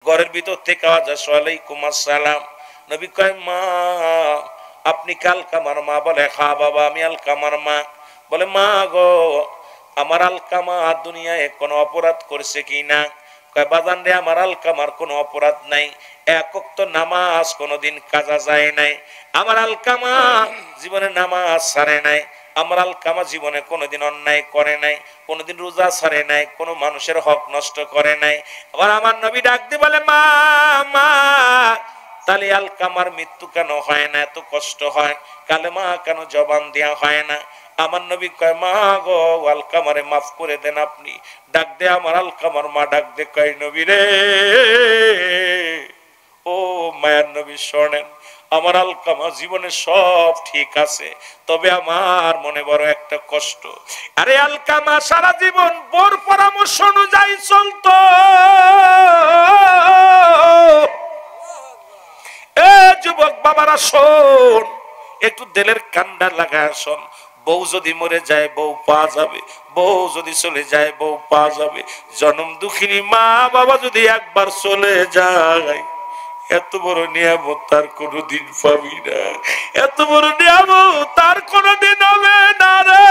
ঘরের ভিতর থেকে আওয়াজ আসে ওয়ালাইকুম আসসালাম। নবী কয় মা আপনি কি আলকামার মা? বলে হ্যাঁ বাবা আমি আলকামার মা। বলে মা গো আমার আলকামা দুনিয়ায় কোনো অপরাধ করছে কি না? কয় বাজান রে আমার আলকামার কোনো অপরাধ নাই, এক ওয়াক্ত নামাজ কোনোদিন কাজা যায় নাই, আমার আলকামা জীবনে নামাজ ছাড়ে নাই, আমার আলকামা জীবনে কোনোদিন অন্যায় করে নাই, কোনোদিন রোজা ছাড়ে নাই, কোনো মানুষের হক নষ্ট করে নাই। আবার আমার নবী ডাক দিয়ে বলে মা মা তাহলে আলকামার মৃত্যু কেন হয় না? এত কষ্ট হয়, কালেমা কেন জবান দেয়া হয় না? আমার নবী কয় মা গো আলকামারে মাফ করে দেন আপনি। ডাক দে আমার আলকামার মা ডাক দে কয় নবী রে ও মায়ার নবী শোনেন, আমার আলকামা জীবনে সব ঠিক আছে, তবে আমার মনে বড় একটা কষ্ট। আরে আলকামা সারা জীবন বোর পরামর্শ অনুযায়ী চলতো। এ যুবক বাবারা শোন, একটু দিলের কান্ডা লাগায় শোন। বউ যদি মরে যায় বউ পাওয়া যাবে, বউ যদি চলে যায় বউ পাওয়া যাবে। জনম দুঃখিনী মা বাবা যদি একবার চলে যায়, এত বড় নিয়ামত তার কোনদিন পাবি না, এত বড় নিয়ামত তার কোনদিন হবে না রে।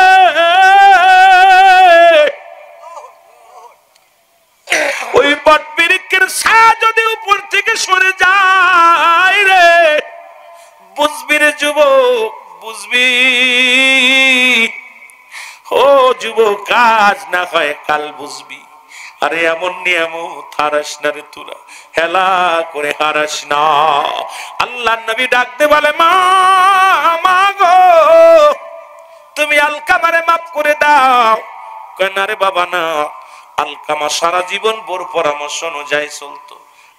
ওই বট বৃক্ষের ছায়া যদি উপর থেকে সরে যায় রে, বুঝবি রে যুবক বুঝবি। ও যুবক কাজ না হয় কাল বুঝবি। আরে এমন নিয়ামত হারাস না রে তোরা, হেলা করে হারাস না। আল্লাহ নবী ডাকতে বলে মা মা গো তুমি আলকামারে মাফ করে দাও। কয় না রে বাবা না, আলকামা সারা জীবন বোর পরামর্শ অনুযায়ী চলতো,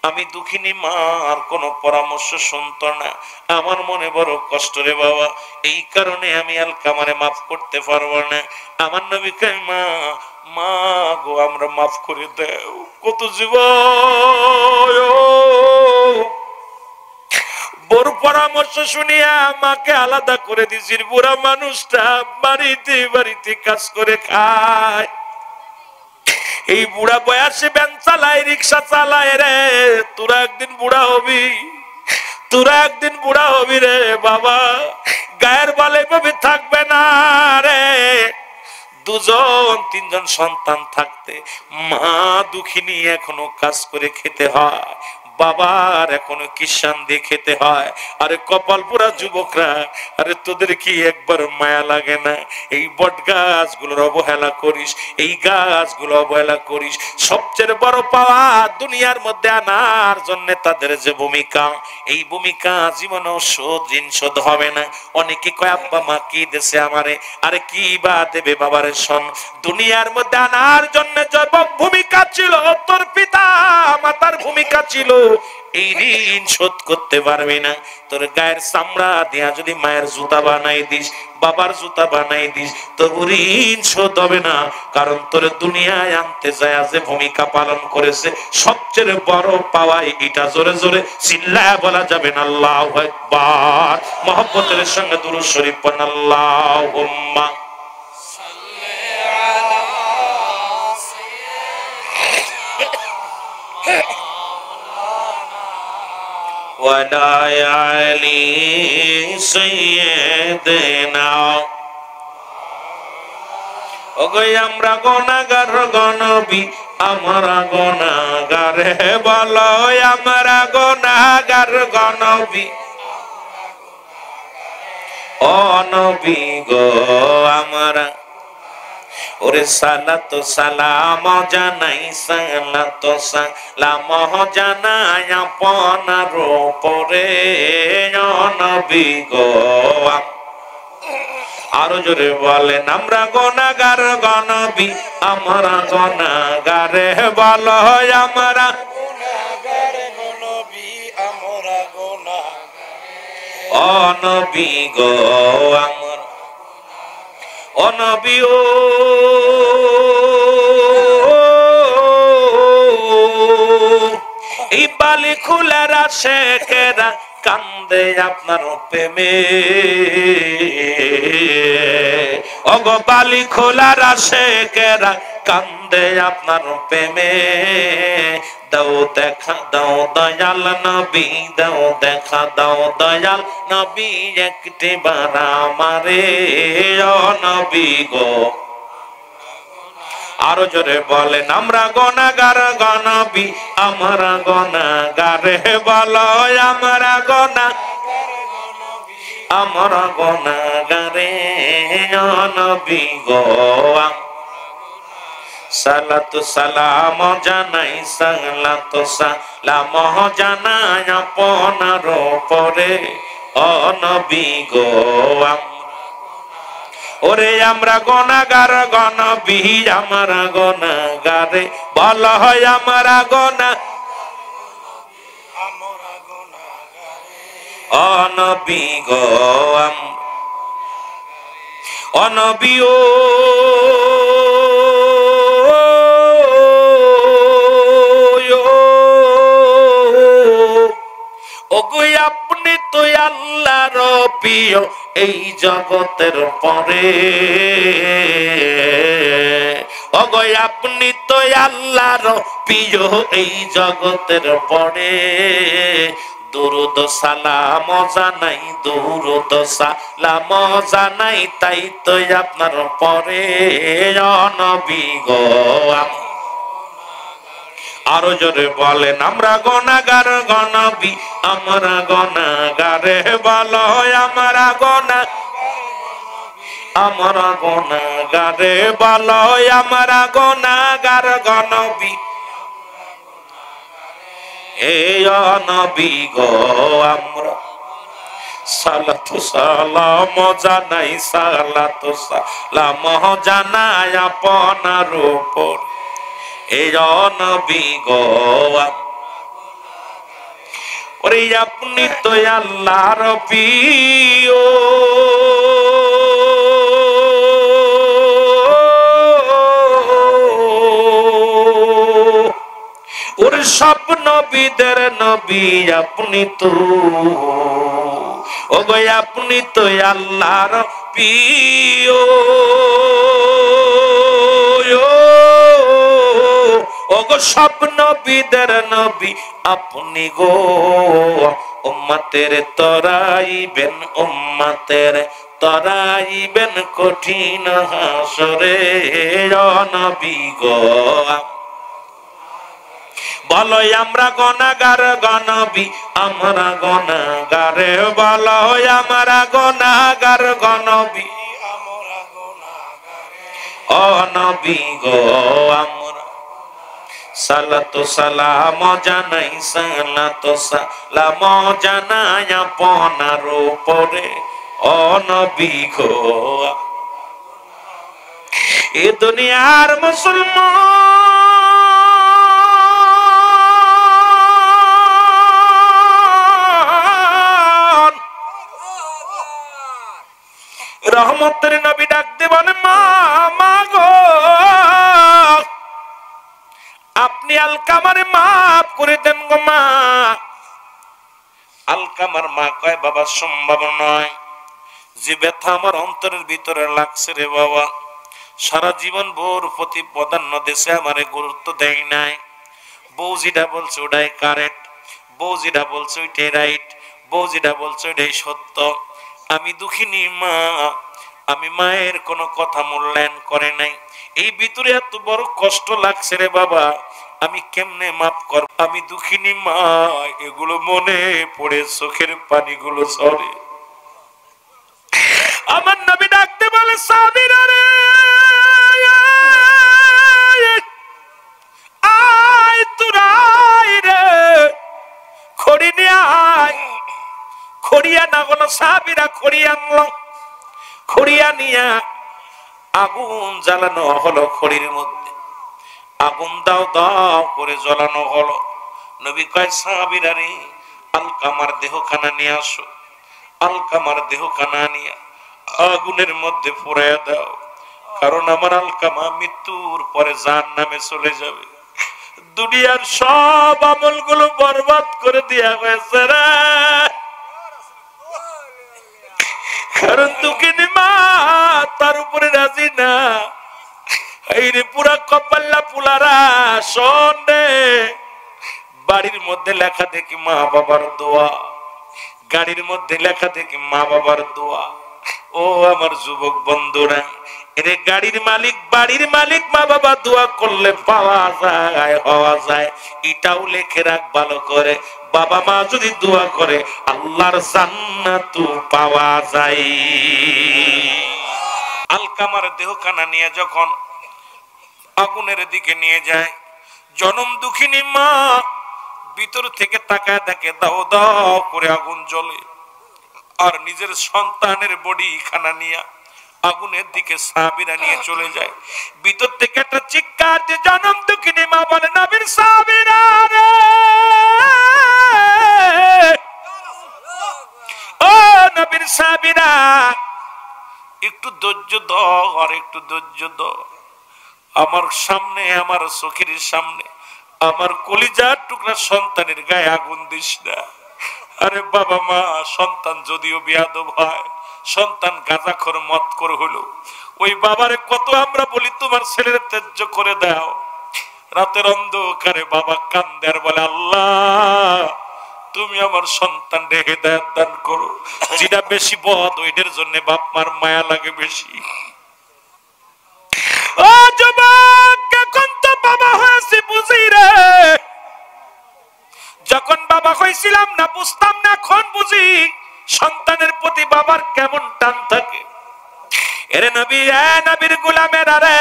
আমি দুঃখিনী মা আর কোন পরামর্শ শুনতো না, আমার মনে বড় কষ্ট রে বাবা, এই কারণে আমি আলকামারে মাফ করতে পারবো না। আমার নবী কয় মা মা গো আমরা মাফ করে দাও। কত যুবক বোর পরামর্শ শুনিয়া আমাকে আলাদা করে দিছিস, বুড়া মানুষটা বাড়িতে বাড়িতে কাজ করে খায়, এই বুড়া বয়সে ভ্যান চালায় রিক্সা চালায় রে। তোরা একদিন বুড়া হবি, তোরা একদিন বুড়া হবি রে বাবা, গায়ের বলে ভাবে থাকবে না রে। দুজন তিনজন সন্তান থাকতে মা দুঃখিনী এখনো কাজ করে খেতে হয়, বাবার এখনো কিষান দিয়ে খেতে হয়। আরে কপাল পোড়া যুবকরা, আরে তোদের কি একবার মায়া লাগে না? এই বট গাছগুলোর অবহেলা করিস, এই গাছগুলো অবহেলা করিস। সবচেয়ে বড় পাওয়া দুনিয়ার মধ্যে আনার জন্য তাদের যে ভূমিকা, এই ভূমিকা জীবনেও ঋণ শোধ হবে না। অনেকে কয় আব্বা মা কি দেশে আমারে, আরে কি বা দেবে বাবারে শোন, দুনিয়ার মধ্যে আনার জন্য যে ভূমিকা ছিল, তোর পিতা মাতার ভূমিকা ছিল, এই ঋণ শোধ করতে পারবি না। তোর গায়ের চামড়া দিয়া যদি মায়ের জুতা বানাই দিস, বাবার জুতা বানাই দিস, তোর ঋণ শোধ হবে না। কারণ তোর দুনিয়ায় আনতে যায় যে ভূমিকা পালন করেছে, সবচেয়ে বড় পাওয়াই এটা। জোরে জোরে চিল্লায়া বলা যাবে না আল্লাহু আকবার। মহব্বতের সঙ্গে দুরূদ শরীফ পড়ুন আল্লাহুম্মা ওয়ালা আলি সাইয়্যিদিনা। ওগো আমরা গুনাহগার গনবী, আমরা গুনাহগার হে বলো, আমরা গুনাহগার গনবী, ও নবী গো আমরা। ওরে সালাত সালাম জানাই, সালাত সালাম জানাই আপনার উপরে, ও নবী গো। আরো জোরে বলেন আমরা গুনাহগার গনবী, আমরা গুনাহগার বলো, আমরা গুনাহগার গনবী, আমরা গুনাহগার, ও নবী গো আমরা। ও নবী ও এই বালি খুলার আশেকেরা কান্দে আপনার প্রেমে, ওগো বালি খোলার আশেকেরা কান্দে আপনার প্রেমে। দাও দেখা দাও দয়াল নবী, দাও দেখা দাও দয়াল নবী, একটি বার আমারে ও নবী গো। আরো জোরে বলেন, আমরা গুনাহগার গো নবী, আমরা গুনাহগার, বলো আমরা গুনাহ, আমরা গুনাহগার ও নবী গো। সালাতু সালাম জানাই, সালাতু সালাম জানাই আপনার উপরে ও নবী গো। ওরে আমরা গুনাহগার গো নবী, আমরা গুনাহগার, বলো হয় আমরা গুনাহ, ও নবী গো। ও নবী ও ওগো আপনি তো আল্লাহর প্রিয় এই জগতের পরে, ওগো আপনি তো আল্লাহর প্রিয় এই জগতের পরে। দুরুদ সালাম জানাই, দুরুদ সালাম জানাই, তাই তো আপনার পরে ও নবী গো। আরো জোরে বলেন, আমরা গুনাহগার গো নবী, আমরা গুনাহগার, বলো আমরা গুনাহ, আমরা গুনাহগার, বলো আমরা গুনাহগার গো নবী, এই নবী গো। আমরা সালাতু সালাম জানাই, সালাতু সালাম জানাই আপনার উপর এই নবী গো। ওরে আপনি তো আল্লাহর প্রিয়, ওরে সব নবীদের নবী আপনি তো, ওগো আপনি তো আল্লাহর প্রিয়, ওগো সব নবীদের নবী আপনি গো। উম্মতের তরাইবেন, উম্মতের তরাইবেন কঠিন হাসরে ও নবী গো। বলো আমরা গুনাহগার গো নবী, আমরা গুনাহগার, বলো আমরা গুনাহগার গো নবী, ও নবী গো। আমরা সালাতু সালাম জানাই, সালাতু সালাম জানাই আপনার উপরে ও নবী গো। এ দুনিয়ার মুসলমান রহমতের নবী ডাক দেবেন, মা মা গো, আপনি আলকামারে মাফ করে দেন গো মা। আলকামার মা কয়, বাবা সম্ভব নয়, যে ব্যথা আমার অন্তরের ভিতরে লাগছে রে বাবা, সারা জীবন ভোর প্রতি প্রাধান্য দেশে আমারে গুরুত্ব দেয় নাই। বউ যেটা বলছে ওটাই কারেক্ট, বউ যেটা বলছে ওইটাই রাইট, বউ যেটা বলছে ওইটাই সত্য। আমি দুঃখিনী মা, আমি মায়ের কোনো কথা মূল্যায়ন করে নাই। এই ভিতরে এত বড় কষ্ট লাগছে রে বাবা, আমি কেমনে মাফ করব? আমি দুঃখিনী মা, এগুলো মনে পড়ে চোখের পানিগুলো ঝরে। আমার নবী ডাকতে বলে, সাহাবীরা রে, আয় তোরা আয় রে, খড়ি নিয়ে আয়। খড়িয়া না কোনো সাহাবীরা খড়ি আনলো, খড়িয়া নিয়া আগুন জ্বালানো হলো। খড়ির মধ্যে আগুন দাও দাও করে জ্বালানো হলো। নবী কয়, সাহাবীরা রে, আলকামার দেহখানা নিয়ে আসো। আলকামার দেহখানা নিয়ে আগুনের মধ্যে পুড়াইয়া দাও, কারণ আমার আলকামা মৃত্যুর পরে জাহান্নামে চলে যাবে। দুনিয়ার সব আমলগুলো বরবাদ করে দেয়া হয়েছে রে, কারণ দুঃখিনী মা তার উপরে রাজি না। এই রে পুরা কপাল্লা পুলারা শোন রে, বাড়ির মধ্যে লেখা দেখি মা বাবার দোয়া, গাড়ির মধ্যে লেখা দেখি মা বাবার দোয়া। ও আমার যুবক বন্ধুরা, এরে গাড়ির মালিক বাড়ির মালিক মা বাবা দোয়া করলে পাওয়া যায়, হওয়া যায়। এটাও লিখে রাখ ভালো করে, বাবা মা যদি দোয়া করে আল্লাহর জান্নাত পাওয়া যায়। আলকামার দেহখানা নিয়ে যখন আগুনের দিকে নিয়ে যায়, জনম দুঃখিনী মা ভিতর থেকে তাকায় দেখে দাও দাও করে আগুন জ্বলে, আর নিজের সন্তানের বডি খানা নিয়ে আগুনের দিকে সাহাবীরা নিয়ে চলে যায়। ভিতর থেকে একটা চিৎকার যে জনম দুঃখিনী মা বলে, নবীর সাহাবীরা রে, ও নবীর সাহাবীরা, একটু ধৈর্য দাও, আর একটু ধৈর্য দাও। আমার সামনে, আমার চোখের সামনে আমার কলিজার টুকরা সন্তানের গায়ে আগুন দিস না। আরে বাবা মা, সন্তান যদিও বেয়াদব হয়, সন্তান গাঁজাখোর মদখোর হলো, ওই বাবারে কত আমরা বলি তোমার ছেলের ত্যায্য করে দাও। রাতের অন্ধকারে বাবা কান্দে আর বলে, আল্লাহ তুমি আমার সন্তান রে হেদায়েত দান করো। যেটা বেশি বদ ওইটার জন্য বাপ মার মায়া লাগে বেশি। ও যুবক, এখন তো বাবা হয়েছি বুঝি রে, যখন বাবা হয়েছিলাম না বুঝতাম না, এখন বুঝি সন্তানের প্রতি বাবার কেমন টান থাকে। এরে নবী, নবীর গোলামেরা রে,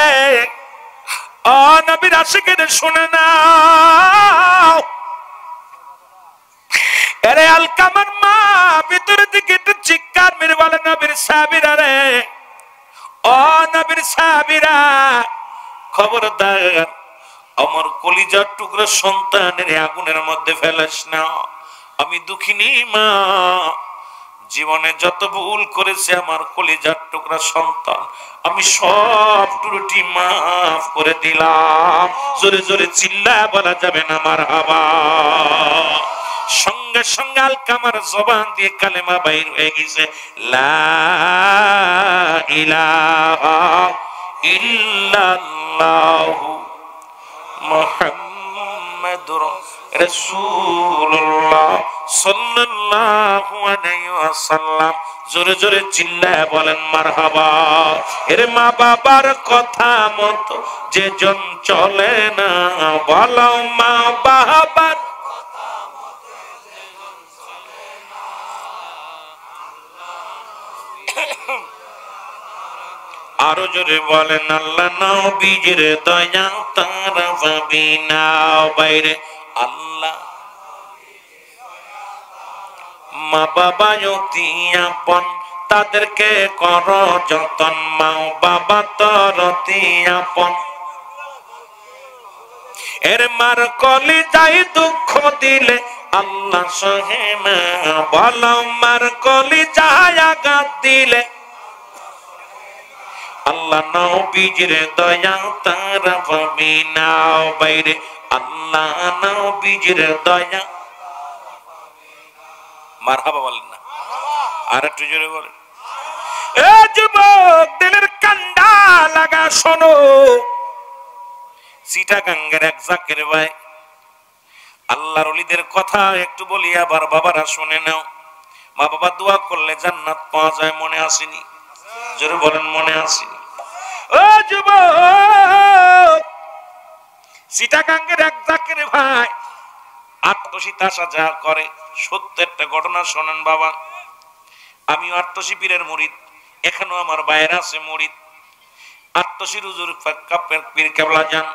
ও নবীর আশিকের শুনে নাও। এরে আলকামার মা ভিতরের দিকে একটু চিৎকার মেরে বলে, নবীর সাহাবীরা রে, ও নবীর সাহাবীরা, খবরদার আমার কলিজার টুকরা সন্তানের আগুনের মধ্যে ফেলাস না। আমি দুঃখিনী মা, জীবনে যত ভুল করেছে আমার কলিজার টুকরা সন্তান, আমি সব ত্রুটি মাফ করে দিলাম। জোরে জোরে চিল্লায় বলা যাবে না মারহাবা। সঙ্গে সঙ্গে আলকামার জবান দিয়ে কালেমা বাইর হয়ে গেছে, লা ইলাহা ইল্লাল্লাহু মুহাম্মাদুর রাসূলুল্লাহ সাল্লাল্লাহু আলাইহি ওয়াসাল্লাম। জোরে জোরে চিল্লায় বলেন মারহাবা। এর মা বাবার কথা মতো যে জন চলে না, বলো মা বাবার আরো জোরে বলেন, আল্লাহ নবীজির দয়া তারা পাবি না বাইরে। আল্লাহ মা বাবা অতি আপন, তাদেরকে কর যতন, মা বাবা তোর অতি আপন। এর মার কলিজায় দুঃখ দিলে আল্লাহ সহে না, বলো মার কলিজায় আঘাত দিলে আল্লাহ নবীজির দয়া তারা পাবি না বাইরে। আল্লাহ নবীজির দয়া, মারহাবা বলেন না, আর একটু জোরে বলেন। এ যুবক, দিলের কান্ডা লাগা শোনো। চিটাগাঙ্গের এক জাকের ভাই, আল্লাহর ওলিদের কথা একটু বলি, আবার বাবারা শুনে নাও। মা বাবা দোয়া করলে জান্নাত পাওয়া যায়, মনে আসেনি? জোরে বলেন, মনে আসেনি? ও যুবক, চিটাগাঙ্গের এক জাকের ভাই আত্মশীত আসা যা করে, সত্য একটা ঘটনা শোনেন বাবা। আমিও আত্মশী পীরের মুরিদ, এখানেও আমার বাইরে আছে মুরিদ। আত্মশীর হুজুর পীর কেবলা যান,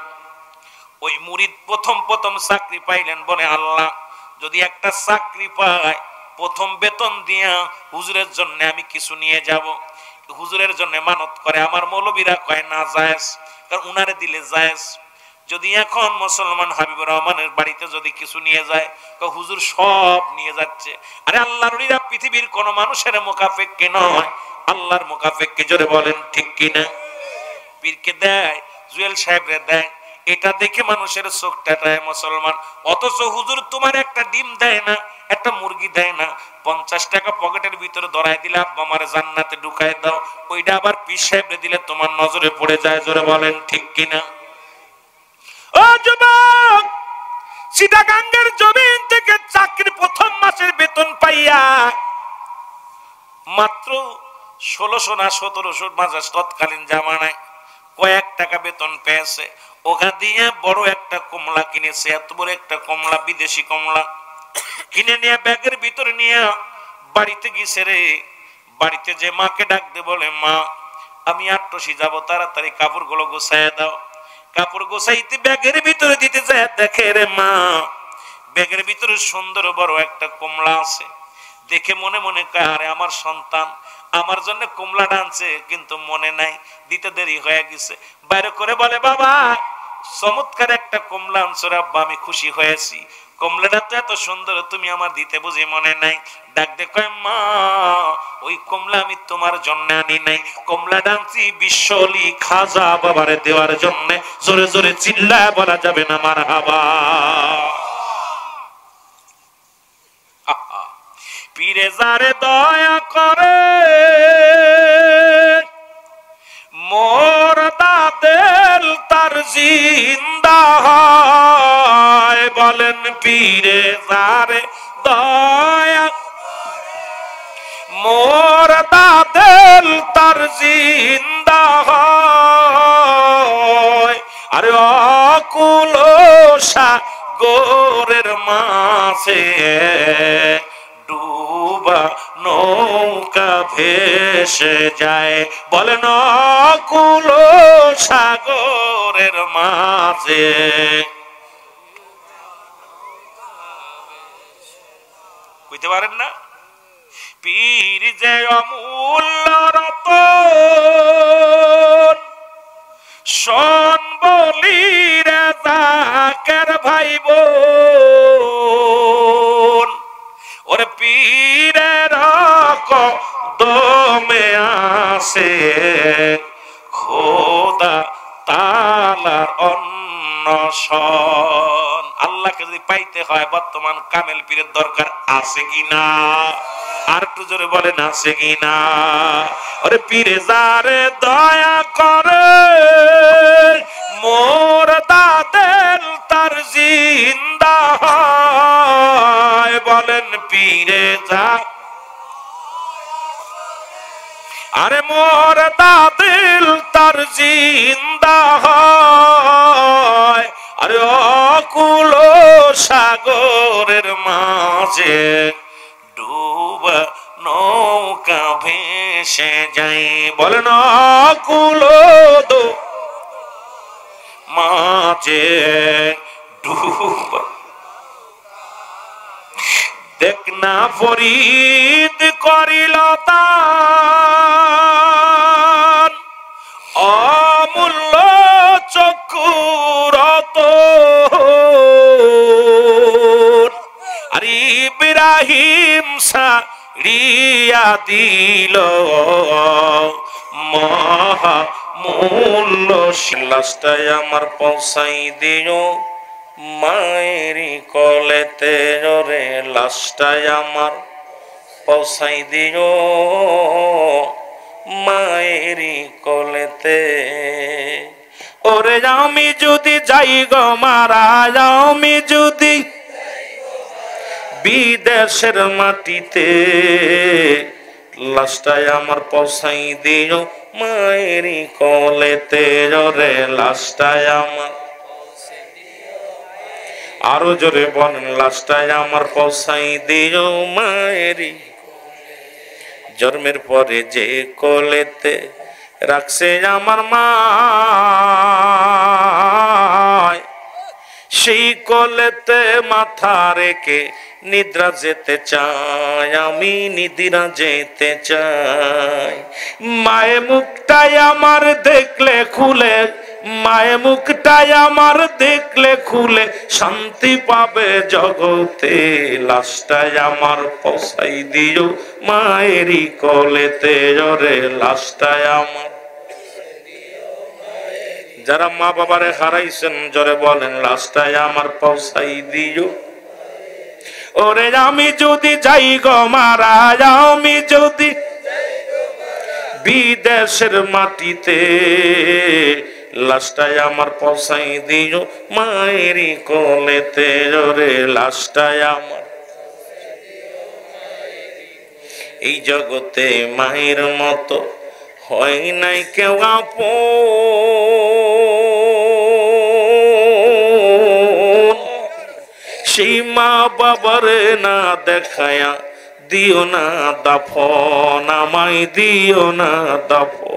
ওই মুরিদ প্রথম প্রথম চাকরি পাইলেন, বলে আল্লাহ যদি একটা চাকরি পায়, প্রথম বেতন দিয়া হুজুরের জন্য আমি কিছু নিয়ে যাব। হুজুরের জন্য মানত করে, আমার মৌলবীরা কয় না জায়েজ, কারণ উনারে দিলে জায়েজ। যদি এখন মুসলমান হাবিবুর রহমানের বাড়িতে যদি কিছু নিয়ে যায়, হুজুর সব নিয়ে যাচ্ছে। আরে আল্লাহর ওলিরা পৃথিবীর কোন মানুষের মুখাপেক্ষী নয়, আল্লাহর মুখাপেক্ষী। জোরে বলেন ঠিক কিনা? পীরকে দেয়, জুয়েল সাহেবরে দেয়, এটা দেখে মানুষের চোখ টাটায় মুসলমান। অথচ হুজুর তোমার একটা ডিম দেয় না, একটা মুরগি দেয় না, 50 টাকা পকেটের ভিতরে ধরাই দিলে আব্বা আমার জান্নাতে ঢুকাই দাও, ওইটা আবার পীর সাহেবরে দিলে তোমার নজরে পড়ে যায়। জোরে বলেন ঠিক কিনা? ও যুবক, চিটাগাঙ্গের জমিন থেকে চাকরি প্রথম মাসের বেতন পাইয়া মাত্র 1600 না 1700 মাসে তৎকালীন জামানায় কয়েক টাকা বেতন পেয়েছে। ওখান দিয়ে বড় একটা কমলা কিনেছে, এত বড় একটা কমলা, বিদেশি কমলা কিনে নিয়ে ব্যাগের ভিতরে নিয়ে বাড়িতে গেছে রে। বাড়িতে যে মাকে ডাক দে, বলে মা আমি আটটসি যাবো, তাড়াতাড়ি কাপড়গুলো গোছায় দাও। কাপড় গোছাইতে ব্যাগের ভিতরে দিতে যায়, দেখে রে মা ব্যাগের ভিতরে সুন্দর বড় একটা কমলা আছে। দেখে মনে মনে কয় আরে আমার সন্তান আমার জন্য কমলা আনছে, কিন্তু মনে নাই, দিতে দেরি হয়ে গেছে। বাইরে করে বলে বাবা চমৎকার একটা কমলা আনছো রে আব্বা, আমি খুশি হয়েছি। কমলাটা তো এত সুন্দর, তুমি আমার দিতে বুঝি মনে নাই। ডাক দে কয় মা ওই কমলা আমি তোমার জন্য আনি নাই, কমলাটা আনছি বিশ্বলি খাজা বাবারে দেওয়ার জন্য। জোরে জোরে চিল্লায় বলা যাবে না মারহাবা। পীরে যারে দয়া করে মোর দাদেল তার জিন্দা হয়। বলেন পীরে যারে দয়া মোর দাদেল তার জিন্দা হয়। আরে অকুল সাগরের মাঝে ডুবা নৌকা ভেসে যায়। বলেন অকুল সাগরের মাঝে কইতে পারেন না? পীর যে অমূল্য রতন শোন বলি রে জাকের ভাই বোন। ওরে পীরের কদমে আসে খোদা তাআলার অন্বেষণ। আল্লাহকে যদি পাইতে হয় বর্তমান কামেল পীরের দরকার আছে কিনা? আর একটু জোরে বলেন আছে কিনা? ওরে পীরে যারে দয়া করে মোর দাদেল তার জিন্দা হয়। বলেন পীরে যা আরে মোর দাদেল তার জিন্দা হয়। আরে অকুল সাগরের মাঝে ডুবা নৌকা ভেসে যায়। বলেন অকুল মাঝে ডুবা। দেখ না ফরিদ করিল দান অমূল্য চক্ষুরত। আর ইব্রাহিম সারিয়া দিল মহামূল্য। লাস্টায় আমার পৌঁছাই দিও মায়েরি কলেতে রে। লাস্টায় আমার পৌঁছাই দিও মায়েরি কলেতে। ওরে আমি যদি যাই গো মারা, আমি যদি বিদেশের মাটিতে, লাস্টায় আমার পৌঁছাই দিও মায়েরি কলেতে রে। লাস্টায় আমার আরো জোরে বলেন লাস্টায় আমার পৌঁছাই দিও মায়েরি। জন্মের পরে যে কোলেতে রাখছে আমার মা, সেই কোলেতে মাথা রেখে নিদ্রা যেতে চাই, আমি নিদ্রা যেতে চাই। মায়ের মুখটাই আমার দেখলে খুলে, মায়ের মুখটাই আমার দেখলে খুলে শান্তি পাবে জগতে। লাস্টায় আমার পৌঁছাই দিও মায়েরই কোলেতে রে। লাস্টায় আমার যারা মা বাবারে হারাইছেন জোরে বলেন লাস্টায় আমার পৌঁছাই দিও। ওরে আমি যদি যাই গো মারা, আমি যদি বিদেশের মাটিতে, লাশটায় আমার পৌঁছাই দিও মায়েরই কোলেতে রে, লাশটায় আমার। এই জগতে মায়ের মতো হয় নাই কেউ আপন, সেই মা বাবারে না দেখায়া দিও না দাফন, আমায় দিও না দাফন।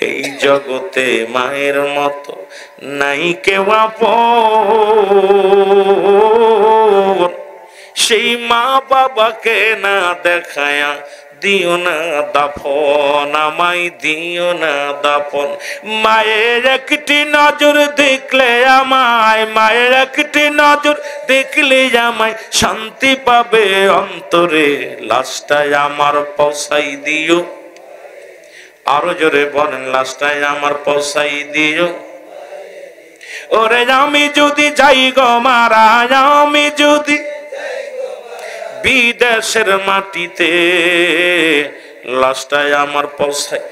এই জগতে মায়ের মতো নাই কেউ আপন, সেই মা বাবাকে না দেখায়া দিও না দাফন, আমায় দিও না দাফন। মায়ের একটি নজর দেখলে আমায়, মায়ের একটি নজর দেখলে আমায় শান্তি পাবে অন্তরে, লাশটায় আমার পৌঁছাই দিও। আরো জোরে বলেন, লাশটায় আমার পৌঁছাই দিও। ওরে আমি যদি যাই গো মারা, আমি যদি বিদেশের মাটিতে, লাশটায় আমার পৌঁছাই।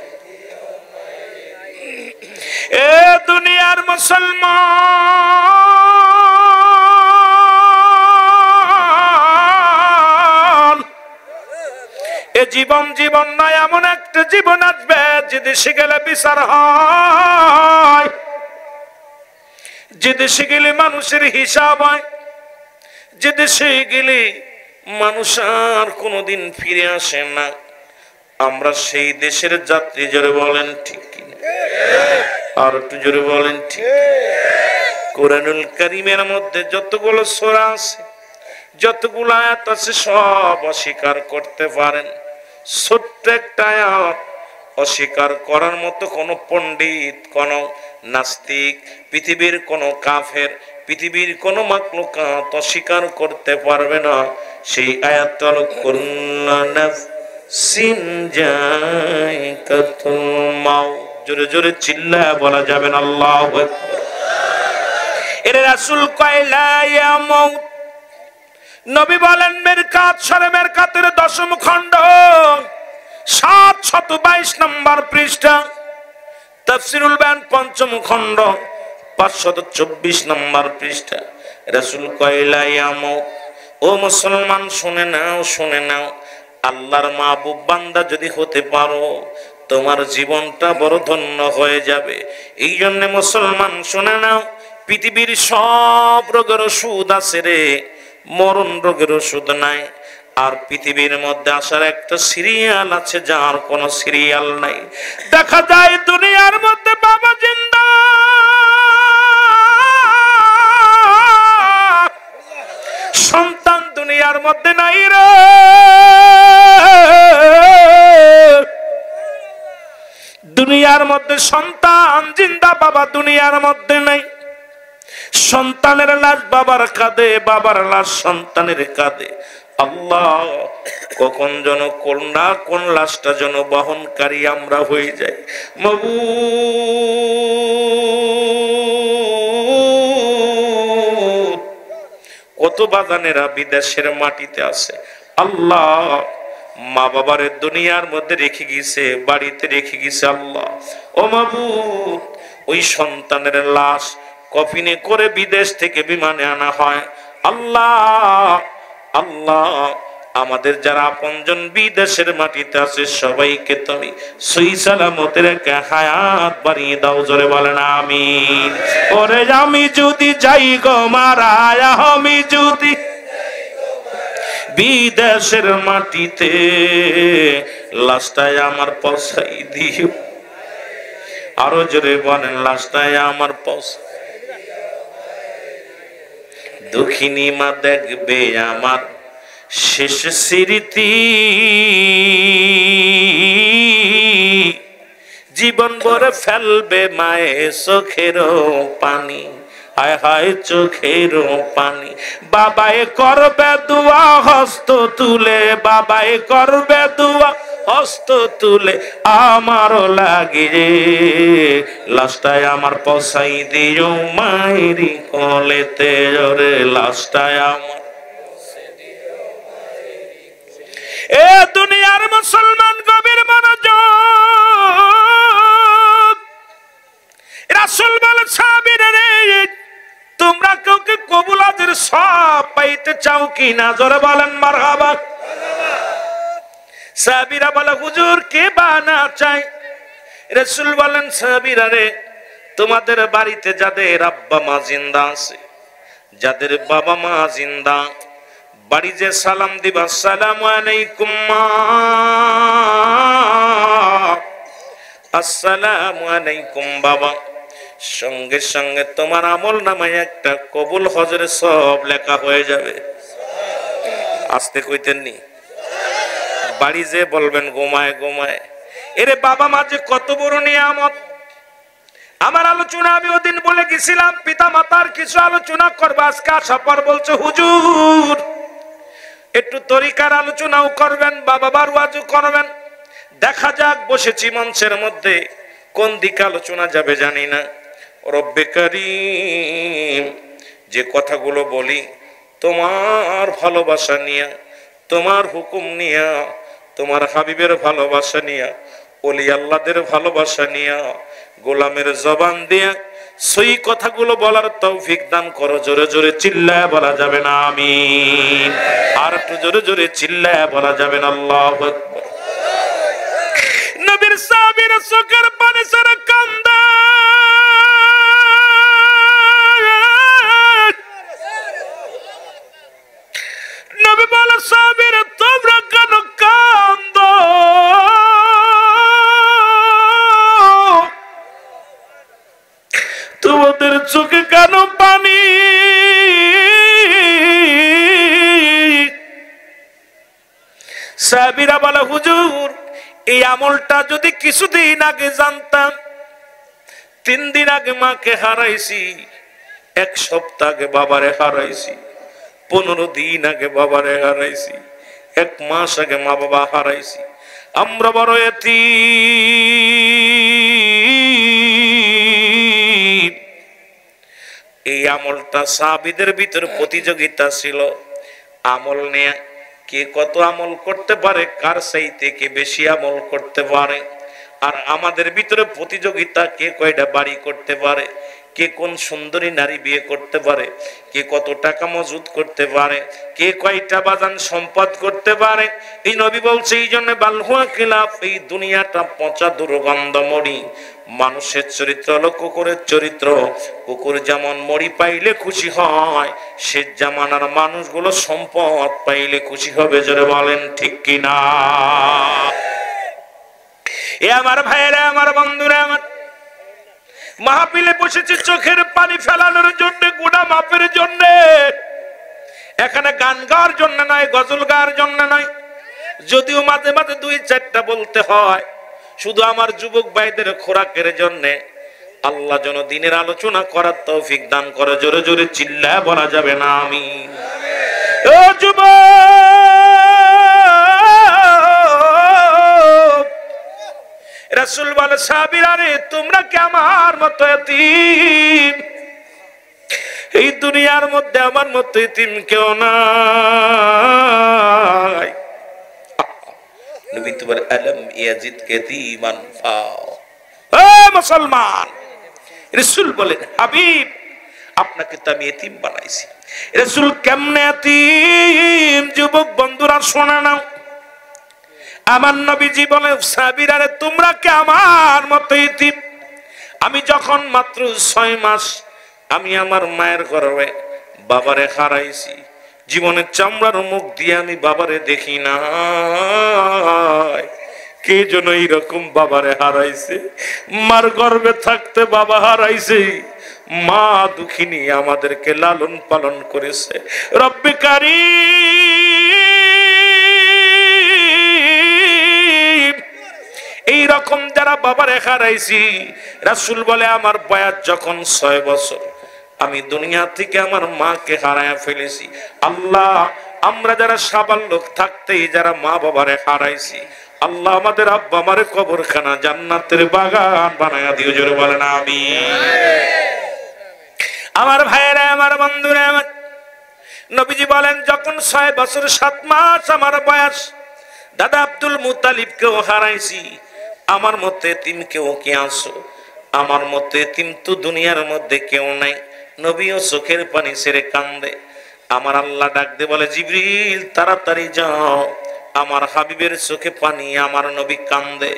এ দুনিয়ার মুসলমান, এ জীবন জীবন নয়, এমন একটা জীবন আসবে যে দেশে গেলে বিচার হয়, যে দেশে গেলে মানুষের হিসাব হয়, যে দেশে গেলে মানুষ আর কোনোদিন ফিরে আসে না। আমরা সেই দেশের যাত্রী। জোরে বলেন ঠিক কিনা? আর একটু জোরে বলেন ঠিক। কোরআনুল কারীমের মধ্যে যতগুলো সূরা আছে, যতগুলো আয়াত আছে, সব অস্বীকার করতে পারেন। ছোট্ট একটা আয়াত অস্বীকার করার মতো কোন পণ্ডিত, কোন নাস্তিক, পৃথিবীর কোন কাফের, পৃথিবীর কোন মাখলুকাত অস্বীকার করতে পারবে না। সেই আয়াতটা হলো কুল্লু নাফসিন যায়িকাতুল মাউত। জোরে জোরে চিল্লায়া বলা যাবে না আল্লাহু আকবার। এর রাসূল কয় লা ইয়া মাউত, নবী বলেন মেরকাত সরে মেরকাতের 10ম খণ্ড 722 নম্বর পৃষ্ঠা, তাফসীরুল বায়ান 5ম খণ্ড 524 নম্বর পৃষ্ঠা। রাসূল কয় লা ইয়া মাউত, ও মুসলমান শুনে নাও, শুনে নাও, আল্লাহর মাহবুব বান্দা যদি হতে পারো, তোমার জীবনটা বড় ধন্য হয়ে যাবে। এই জন্য মুসলমান শুনে নাও, পৃথিবীর সব রোগের ওষুধ আছে রে, মরণ রোগের ওষুধ নাই। আর পৃথিবীর মধ্যে আসার একটা সিরিয়াল আছে, যার কোনো সিরিয়াল নাই। দেখা যায় দুনিয়ার মধ্যে বাবা জিন্দা, সন্তান দুনিয়ার মধ্যে নাই রে। দুনিয়ার মধ্যে সন্তান জিন্দা, বাবা দুনিয়ার মধ্যে নাই। সন্তানের লাশ বাবার কাঁধে, বাবার লাশ সন্তানের কাঁধে। আল্লাহ, কখন যেন কোন লাশটা যেন বহনকারী আমরা হয়ে যাই। কত বাগানেরা বিদেশের মাটিতে আছে। আল্লাহ, মা বাবার দুনিয়ার মধ্যে রেখে গেছে, বাড়িতে রেখে গেছে। আল্লাহ ও মাবুদ, ওই সন্তানের লাশ কফিনে করে বিদেশ থেকে বিমানে আনা হয়। আল্লাহ আল্লাহ, আমাদের যারা আপনজন বিদেশের মাটিতে আছে, সবাইকে তুমি সহি সালামতে রেখে হায়াত বাড়িয়ে দাও। জোরে বলেন আমিন। ওরে আমি যদি যাই গো মারা, আমি যদি বিদেশের মাটিতে, লাশটায় আমার পৌঁছাই দিও। আরো জোরে বলেন, লাশটায় আমার পৌঁছাই। দুঃখিনী মা দেখবে আমার শেষ স্মৃতি, জীবন ভরে ফেলবে মায়ের চোখের পানি। হায় হায় চোখের পানি। বাবায় করবে দোয়া হস্ত তুলে, বাবায় করবে দোয়া হস্ত তুলে, আমারও লাগে রে, লাশটায় আমার পৌঁছাই দিও মায়েরই কোলেতে রে, লাশটায় আমার। এ দুনিয়ার মুসলমান গভীর মনোযোগ, চাও কি না? জোরে বলেন মারহাবা। সাহাবীরা বলে হুজুর কে বা না চায়? রাসূল বলেন সাহাবীরা রে, তোমাদের বাড়িতে যাদের আব্বা মা জিন্দা আছে, যাদের বাবা মা জিন্দা, বাড়ি যে সালাম দিবা আসসালামু আলাইকুম মা, আসসালামু আলাইকুম বাবা, সঙ্গে সঙ্গে তোমার আমল নামায় একটা কবুল হজের সব লেখা হয়ে যাবে। আস্তে কইতেননি, বাড়ি যে বলবেন ঘুমায় ঘুমায়। এরে বাবা মা যে কত বড় নিয়ামত। আমার আলোচনা আমি ওদিন বলে গেছিলাম পিতা মাতার কিছু আলোচনা করবো, আজকে আসার পর বলছে হুজুর একটু তরিকার আলোচনাও করবেন, বাবা বার ওয়াজও করবেন। দেখা যাক, বসেছি মঞ্চের মধ্যে, কোন দিকে আলোচনা যাবে জানি না। রব্বে কারীম, যে কথাগুলো বলি তোমার ভালোবাসা নিয়া, তোমার হুকুম নিয়া, তোমার হাবিবের ভালোবাসা নিয়া, ওলি আল্লাহদের ভালোবাসা নিয়া, গোলামের জবান দিয়া সেই কথাগুলো বলার তৌফিক দান করো। জোরে জোরে চিল্লায় বলা যাবে না আমিন? আর একটু জোরে জোরে চিল্লায় বলা যাবে না আল্লাহু আকবার? নবীর সাহাবীরা চোখের পানি ছেড়ে কান্দে। নবী বলে সাহাবীরা তোমরা কেন কান্দো? তোমাদের চোখে কেন পানি? সাহাবীরা বলে হুজুর এই আমলটা যদি কিছুদিন আগে জানতাম। 3 দিন আগে মাকে হারাইছি, 1 সপ্তাহ আগে বাবারে হারাইছি, 15 দিন আগে বাবারে হারাইছি, 1 মাস আগে মা বাবা হারাইছি। আমরা বড় এতিম। এই আমলটা সাহাবীদের ভিতর প্রতিযোগিতা ছিল আমল নিয়ে, কে কত আমল করতে পারে, কার চাইতে কে বেশি আমল করতে পারে। আর আমাদের ভিতরে প্রতিযোগিতা, কে কয়টা বাড়ি করতে পারে, কে কোন সুন্দরী নারী বিয়ে করতে পারে, কে কত টাকা মজুদ করতে পারে, কে কয়টা বাজান সম্পদ করতে পারে। এই নবী বলছে এই জন্য বালহুয়া খিলাফ, এই দুনিয়াটা পচা দুর্গন্ধময়ী। মানুষের চরিত্র হলো কুকুরের চরিত্র। কুকুর যেমন মরি পাইলে খুশি হয়, সে জামানার মানুষগুলো সম্পদ পাইলে খুশি হবে। জোরে বলেন ঠিক কিনা? এ আমার ভাইয়েরা, আমার বন্ধুরা, আমার মাহফিলে বসেছে চোখের পানি ফেলানোর জন্য, গুনাহ মাফের জন্য। এখানে গান গাওয়ার জন্য নয়, গজল গাওয়ার জন্য নয়। যদিও মাঝে মাঝে 2-4টা বলতে হয়, শুধু আমার যুবক ভাইদের খোরাকের জন্য। আল্লাহ যেন দিনের আলোচনা করার তৌফিক দান করে। জোরে জোরে চিল্লায় বলা যাবে না আমিন? ও যুবক, রাসূল বলে সাহাবীরা রে, তোমরা কি আমার মতো এতিম? এই দুনিয়ার মধ্যে আমার মতো এতিম কেউ নাই। নবী তো বলে আলম ইয়াজিদকে ইয়াতীমান ফাও। ও মুসলমান, রাসূল বলেন হাবিব আপনাকে তো আমি এতিম বানাইছি। রাসূল কেমনে এতিম? যুবক বন্ধুরা শোনা নাও। আমার নবীজি বলে সাহাবীরা রে, তোমরা কি আমার মতো এতিম? আমি যখন মাত্র 6 মাস আমি আমার মায়ের গর্ভে বাবারে হারাইছি। জীবনের চামড়ার মুখ দিয়ে আমি বাবারে দেখি না। কে যেন এইরকম বাবারে হারাইছে, মার গর্ভে থাকতে বাবা হারাইছে। মা দুঃখিনী আমাদেরকে লালন পালন করেছে। রব্বে কারীম, এই রকম যারা বাবারে হারাইছি, রাসূল বলে আমার বয়স যখন 6 বছর আমি দুনিয়া থেকে আমার মাকে হারায়া ফেলেছি। আল্লাহ, আমরা যারা সাবাল লোক থাকতেই যারা মা বাবারে হারাইছি, আল্লাহ আমাদের আব্বা আমারে কবরখানা জান্নাতের বাগান বানায়া দিও। জোরে বলেন আমিন। আমার ভাইয়েরা, আমার বন্ধুরা, আমার নবীজি বলেন যখন 6 বছর 7 মাস আমার বয়স, দাদা আব্দুল মুত্তালিবকেও হারাইছি। আমার মতে এতিম কেউ কি আছো? আমার মতে এতিম তো দুনিয়ার মধ্যে কেউ নাই। নবীও চোখের পানি ছেড়ে কান্দে। আমার আল্লাহ ডাক দিয়ে বলে, জিবরিল তাড়াতাড়ি যাও, আমার হাবিবের চোখে পানি, আমার নবী কান্দে,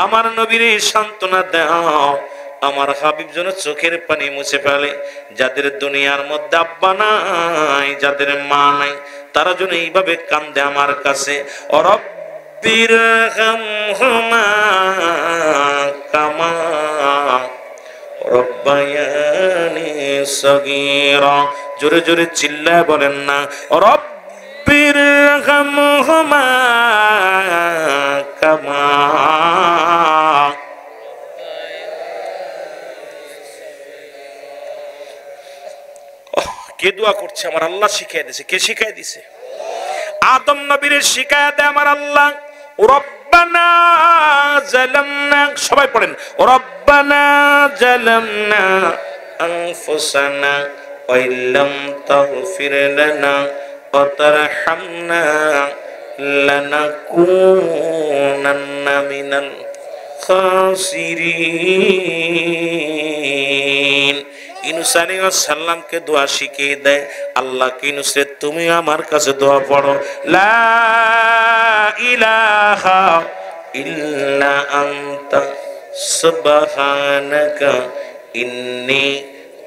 আমার নবীর সান্ত্বনা দাও, আমার হাবিব যেন চোখের পানি মুছে ফেলে। যাদের দুনিয়ার মধ্যে আব্বা নাই, যাদের মা নাই, তারা যেন এইভাবে কান্দে আমার কাছে, রব্বিরহামহুমা কামা রব্বায়ানি সগীরা। জোরে জোরে চিল্লায় বলেন না, রব্বিরহামহুমা কামা। কে দোয়া করছে? আমার আল্লাহ শিখাই দিয়েছে। কে শিখাই দিছে? আদম নবীর শিখায় দেয় আমার আল্লাহ। রব্বানা জালামনা, সবাই পড়েন, রব্বানা জালামনা আনফুসানা ওয়া ইল্লাম তাগফির লানা ওয়া তারহামনা লানাকুনান্না মিনাল খাসিরিন। ইউনূস আলাইহিস সালামকে দোয়া শিখিয়ে দেয় আল্লাহ। ইউনূস রে, তুমি আমার কাছে দোয়া পড়ো, লা ইলাহা ইল্লা আনতা সুবহানাকা ইন্নী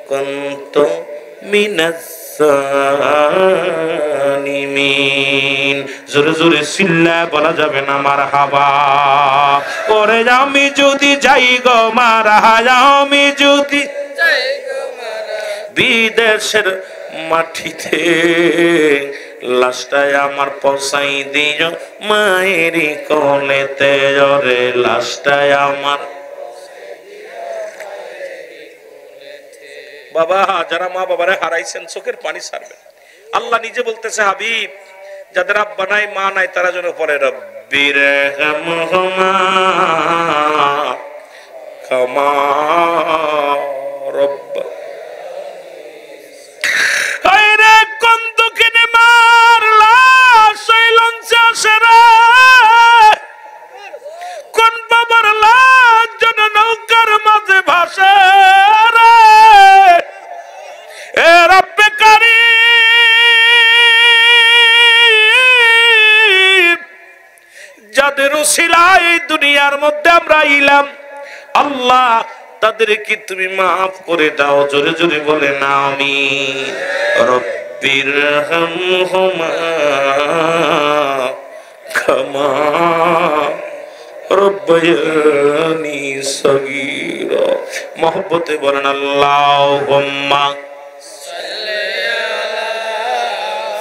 কুনতু মিনাজ জালিমিন। জোরে জোরে চিল্লা বলা যাবে না মারহাবা। ওরে আমি যদি যাই গো মারা, আমি যদি বিদেশের মাটিতে, লাশটায় আমার পৌঁছাই দিও মায়েরই কোলেতে, রে লাশটায় আমার। বাবা, যারা মা বাবারে হারাইছেন চোখের পানি ছাড়বেন। আল্লাহ নিজে বলতেছে, হাবিব যাদের আব্বা নাই মা নাই তারা যেন পড়ে রব্বিরহামহুমা কামা রব্বা। আইরে কোন দুঃখে মারলা শৈলঞ্চে আসে রে, কোন বাবার লাশ যেন নৌকার মাঝে ভাসে রে। এ রব্বে কারীম, যাদের উসিলায় দুনিয়ার মধ্যে আমরা ইলাম, আল্লাহ তাদেরকে তুমি মাফ করে দাও। জোরে জোরে বলে না আমিন। রব্বিরহামহুমা কামা রব্বায়ানি সগীরা। মহব্বতে বলেন আল্লাহুম্মা সাল্লি আলা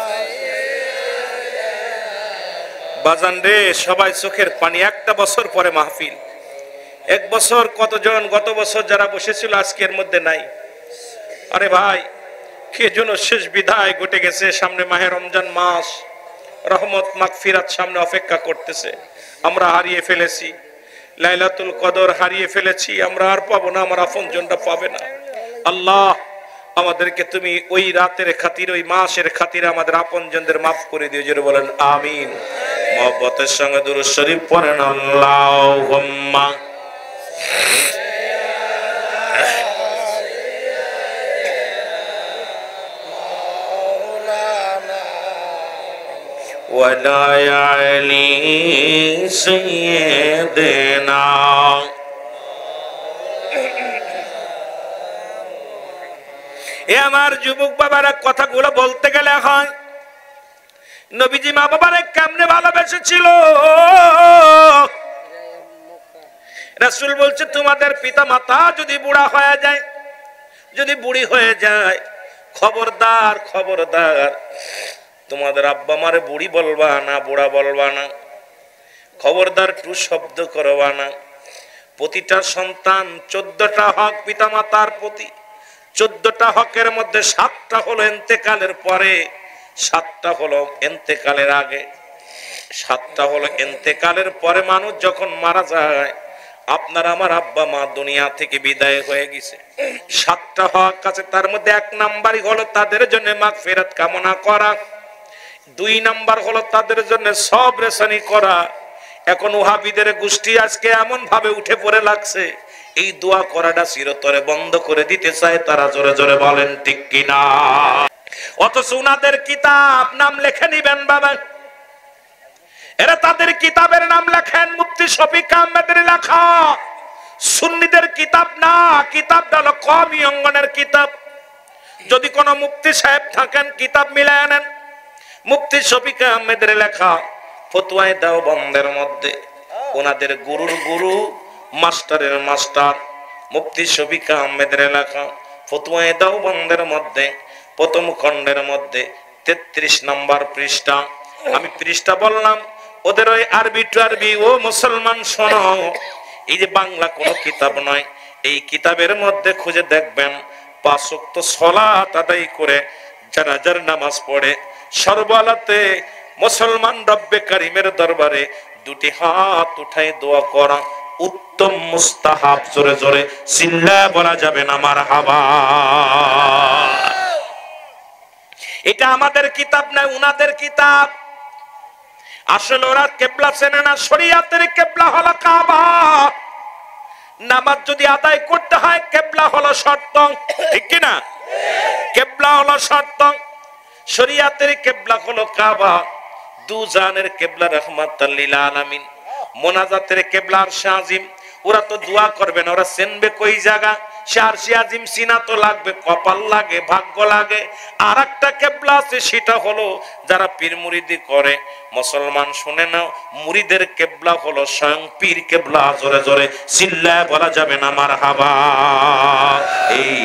সাইয়্যিদিনা। বাজান রে, সবাই চোখের পানি। একটা বছর পরে মাহফিল। এক বছর কতজন গত বছর যারা বসেছিল আজকের মধ্যে নাই। আরে ভাই, কে যেন শেষ বিদায় ঘটে গেছে। সামনে মাহে রমজান মাস, রহমত মাগফিরাত সামনে অপেক্ষা করতেছে। আমরা হারিয়ে ফেলেছি লাইলাতুল কদর, হারিয়ে ফেলেছি। আমরা আর পাবো না, আমার আপনজনরা পাবে না। আল্লাহ আমাদেরকে তুমি ওই রাতের খাতির, ওই মাসের খাতিরে আমাদের আপনজনদের মাফ করে দিও। জোরে বলেন আমিন। মহব্বতের সঙ্গে দুরূদ শরীফ পড়েন, আল্লাহুম্মা ওয়ালা আলি সাইয়্যিদিনা। এ আমার যুবক বাবারা, কথাগুলো বলতে গেলে হয় নবীজি মা বাবারে কেমনে ভালোবেসেছিল। রাসূল বলছে, তোমাদের পিতা মাতা যদি বুড়া হয়ে যায়, যদি বুড়ি হয়ে যায়, খবরদার খবরদার, তোমাদের আব্বা মারে বুড়ি বলবা না, বুড়া বলবা না। খবরদার টু শব্দ করবা না। প্রতিটা সন্তান 14টা হক পিতা মাতার প্রতি। 14টা হকের মধ্যে 7টা হলো ইন্তেকালের পরে, 7টা হলো ইন্তেকালের আগে, 7টা হলো ইন্তেকালের পরে। মানুষ যখন মারা যায়, আপনার আমার আব্বা মা দুনিয়া থেকে বিদায় হয়ে গেছে, 7টা হক আছে। তার মধ্যে 1 নাম্বারই হলো তাদের জন্য মাগফিরাত কামনা করা। 2 নাম্বার হলো তাদের জন্য সবর রেসানি করা। এখন ওহাবিদের গোষ্ঠী আজকে এমন ভাবে উঠে পড়ে লাগছে, এই দোয়া করাটা চিরতরে বন্ধ করে দিতে চায় তারা। জোরে জোরে বলেন ঠিক কিনা? অথচ উনাদের কিতাব নাম লেখে নিবেন বাবা, এরা তাদের কিতাবের নাম লেখেন মুফতি শফিক আহমেদের লেখা, সুন্নিদের কিতাব না, কিতাবটা হলো কওমি অঙ্গনের কিতাব। যদি কোন মুফতি সাহেব থাকেন কিতাব মিলায় নেন, মুফতি শফিক আহমেদের লেখা ফতোয়ায়ে দেওবন্দের মধ্যে ওনাদের গুরুর গুরু মাস্টারের মাস্টার মুফতি শফিক আহমেদের লেখা ফতোয়ায়ে দেওবন্দের মধ্যে প্রথম খণ্ডের মধ্যে 33 নম্বর পৃষ্ঠা। আমি পৃষ্ঠা বললাম, ওদের ওই আরবি টু আরবি ও মুসলমান শোনো, এই যে বাংলা কোনো কিতাব নয়, এই কিতাবের মধ্যে খুঁজে দেখবেন 5 ওয়াক্ত সালাত আদায় করে জানাজার নামাজ পড়ে সর্বলাতে মুসলমান রব্বে কারিমের দরবারে 2টি হাত উঠায় দোয়া করা উত্তম মুস্তাহাব। জোরে জোরে চিল্লা বলা যাবে না মারহাবা। এটা আমাদের কিতাব না, উনাদের কিতাব। আসলে ওরা কিবলা চেনে না, শরীয়তের কিবলা হলো কাবা। নামাজ যদি আদায় করতে হয় কিবলা হলো শর্ত, ঠিক কি না? কিবলা হলো শর্ত, শরীয়তের কিবলা হলো কাবা। দুজানের কিবলা রাহমাতাল লিল আলামিন, মোনাজাতের কিবলা আরশ আজিম। ওরা তো দোয়া করবে না, ওরা চিনবে কই জায়গা। সে আরশ আজিম চিনা তো লাগবে, কপাল লাগে, ভাগ্য লাগে। আর একটা কিবলা আছে, সেটা হলো যারা পীর মুরিদি করে। মুসলমান শুনে নাও, মুরিদের কিবলা হলো স্বয়ং পীর কিবলা। জোরে জোরে চিল্লায় বলা যাবে না মারহাবা। এই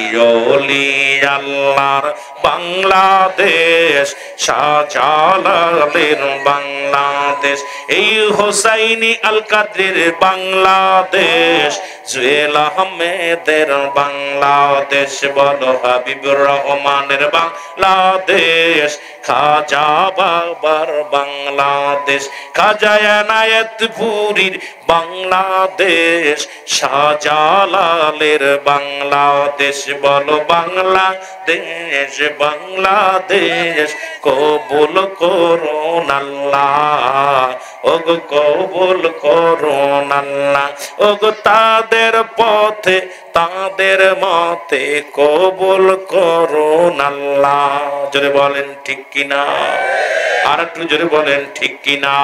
ওলি আল্লাহর বাংলাদেশ, শাহজালালের বাংলাদেশ, এই হোসাইনি আল কাদরির বাংলাদেশ, জুয়েল আহমেদের বাংলাদেশ, বলো হাবিবুর রহমানের বাংলাদেশ, খাজা বাবার বাংলাদেশ, খাজা এনায়েতপুরীর বাংলাদেশ, শাহজালালের বাংলাদেশ, বলো বাংলাদেশ, বাংলাদেশ কবুল করুন আল্লাহ, ওগো কবুল করুন আল্লাহ, ওগো তাদের পথে তাদের মতে কবুল করুন আল্লাহ। জোরে বলেন ঠিক কিনা? আর একটু জোরে বলেন ঠিক কিনা?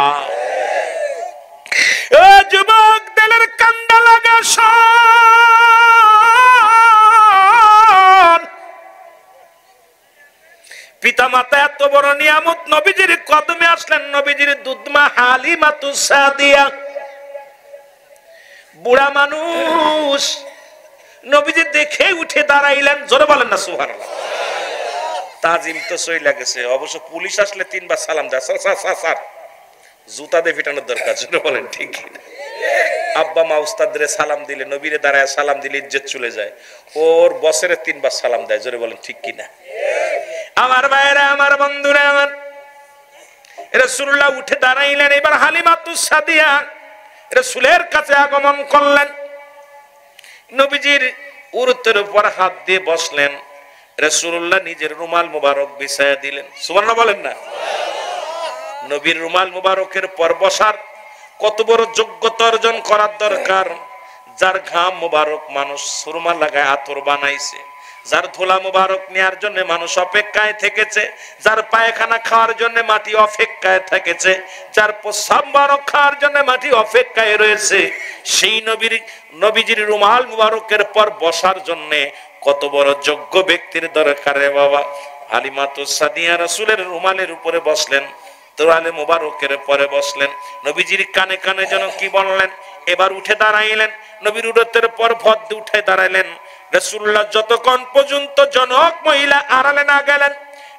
ও যুবক, দিলের কান্ডা লাগা শোন, পিতা মাতা এত বড় নিয়ামত, নবীজির কদমে আসলেন, নবীজির দুধমা হালিমাতুস সাদিয়া, বুড়া মানুষ, নবীজি দেখে উঠে দাঁড়াইলেন। জোরে বলেন না সুবহানাল্লাহ। তাজিম তো চইলা গেছে, অবশ্য পুলিশ আসলে 3 বার সালাম দেয়, স্যার জুতা দিয়ে পিটানোর দরকার। জোরে বলেন ঠিক না? আব্বা মা উস্তাদরে সালাম দিলে, নবীরে দাঁড়ায় সালাম দিলে ইজ্জত চলে যায়। ওর বছরে 3 বার সালাম দেয়। জোরে বলেন ঠিক কিনা? আমার ভাইরা, আমার বন্ধুরা, আমার রাসূলুল্লাহ উঠে দাঁড়াইলেন। এবার হালিমাতুস সাদিয়া রাসূলের কাছে আগমন করলেন, নবীজির উরুতের উপর হাত দিয়ে বসলেন। রাসূলুল্লাহ নিজের রুমাল মুবারক বিছায়া দিলেন। সুবহানাল্লাহ বলেন না? নবীর রুমাল মুবারকের পর বসার কত বড় যোগ্যতা অর্জন করার দরকার। যার ঘাম মুবারক মানুষ সুরমা লাগায় আতর বানাইছে, যার ধুলা মুবারক নেয়ার জন্য মানুষ অপেক্ষায় থেকেছে, যার পায়খানা খাওয়ার জন্য মাটি অপেক্ষায় থেকেছে, যার প্রস্রাব মুবারক খাওয়ার জন্য মাটি অপেক্ষায় রয়েছে, সেই নবীজির রুমাল মুবারকের পর বসার জন্য কত বড় যোগ্য ব্যক্তির দরকার রে বাবা। হালিমাতুস সাদিয়া রাসূলের রুমালের উপরে বসলেন, তোরালে মুবারকের পরে বসলেন। নবীজির কানে কানে যেন কি বললেন। এবার উঠে দাঁড়াইলেন, নবীর উরতের পর ভদ্দ উঠে দাঁড়াইলেন। রাসূলুল্লাহ যতক্ষণ পর্যন্ত জনক মহিলা আড়ালে না গেলেন,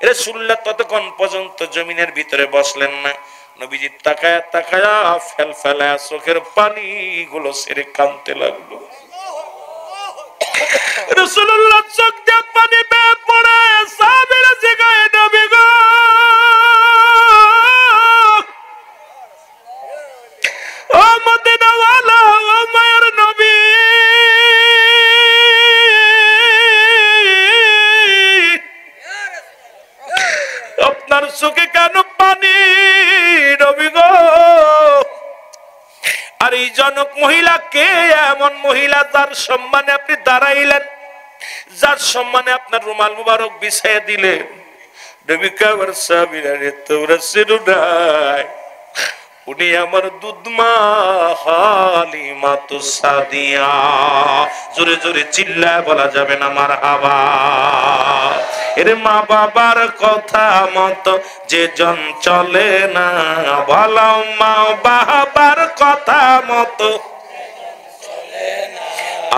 রাসূলুল্লাহ ততক্ষণ পর্যন্ত জমিনের ভিতরে বসলেন না। নবীজি তাকায়া তাকায়া ফেলফেলা চোখের পানি গুলো ছেড়ে কাঁদতে লাগলো। রাসূলুল্লাহ চোখ দিয়ে পানি বেয়ে পড়ে সাহাবীরা জিগায়, নবী গো, ও মদিনাওয়ালা, ও মায়ের নবী, আপনার চোখে কেন পানি নবী গো? আর এই জনক মহিলা কে? এমন মহিলা যার সম্মানে আপনি দাঁড়াইলেন, যার সম্মানে আপনার রুমাল মুবারক বিছাইয়া দিলেন, নবী কাবার সাহাবীরা রে তোমরা চেনো নাই, উনি আমার দুধ মা হালিমা তো সাদিয়া। জোরে জোরে চিল্লায় বলা যাবে না মারহাবা। এর মা বাবার কথা মতো যে জন চলে না, ভালো মা বাবার কথা মতো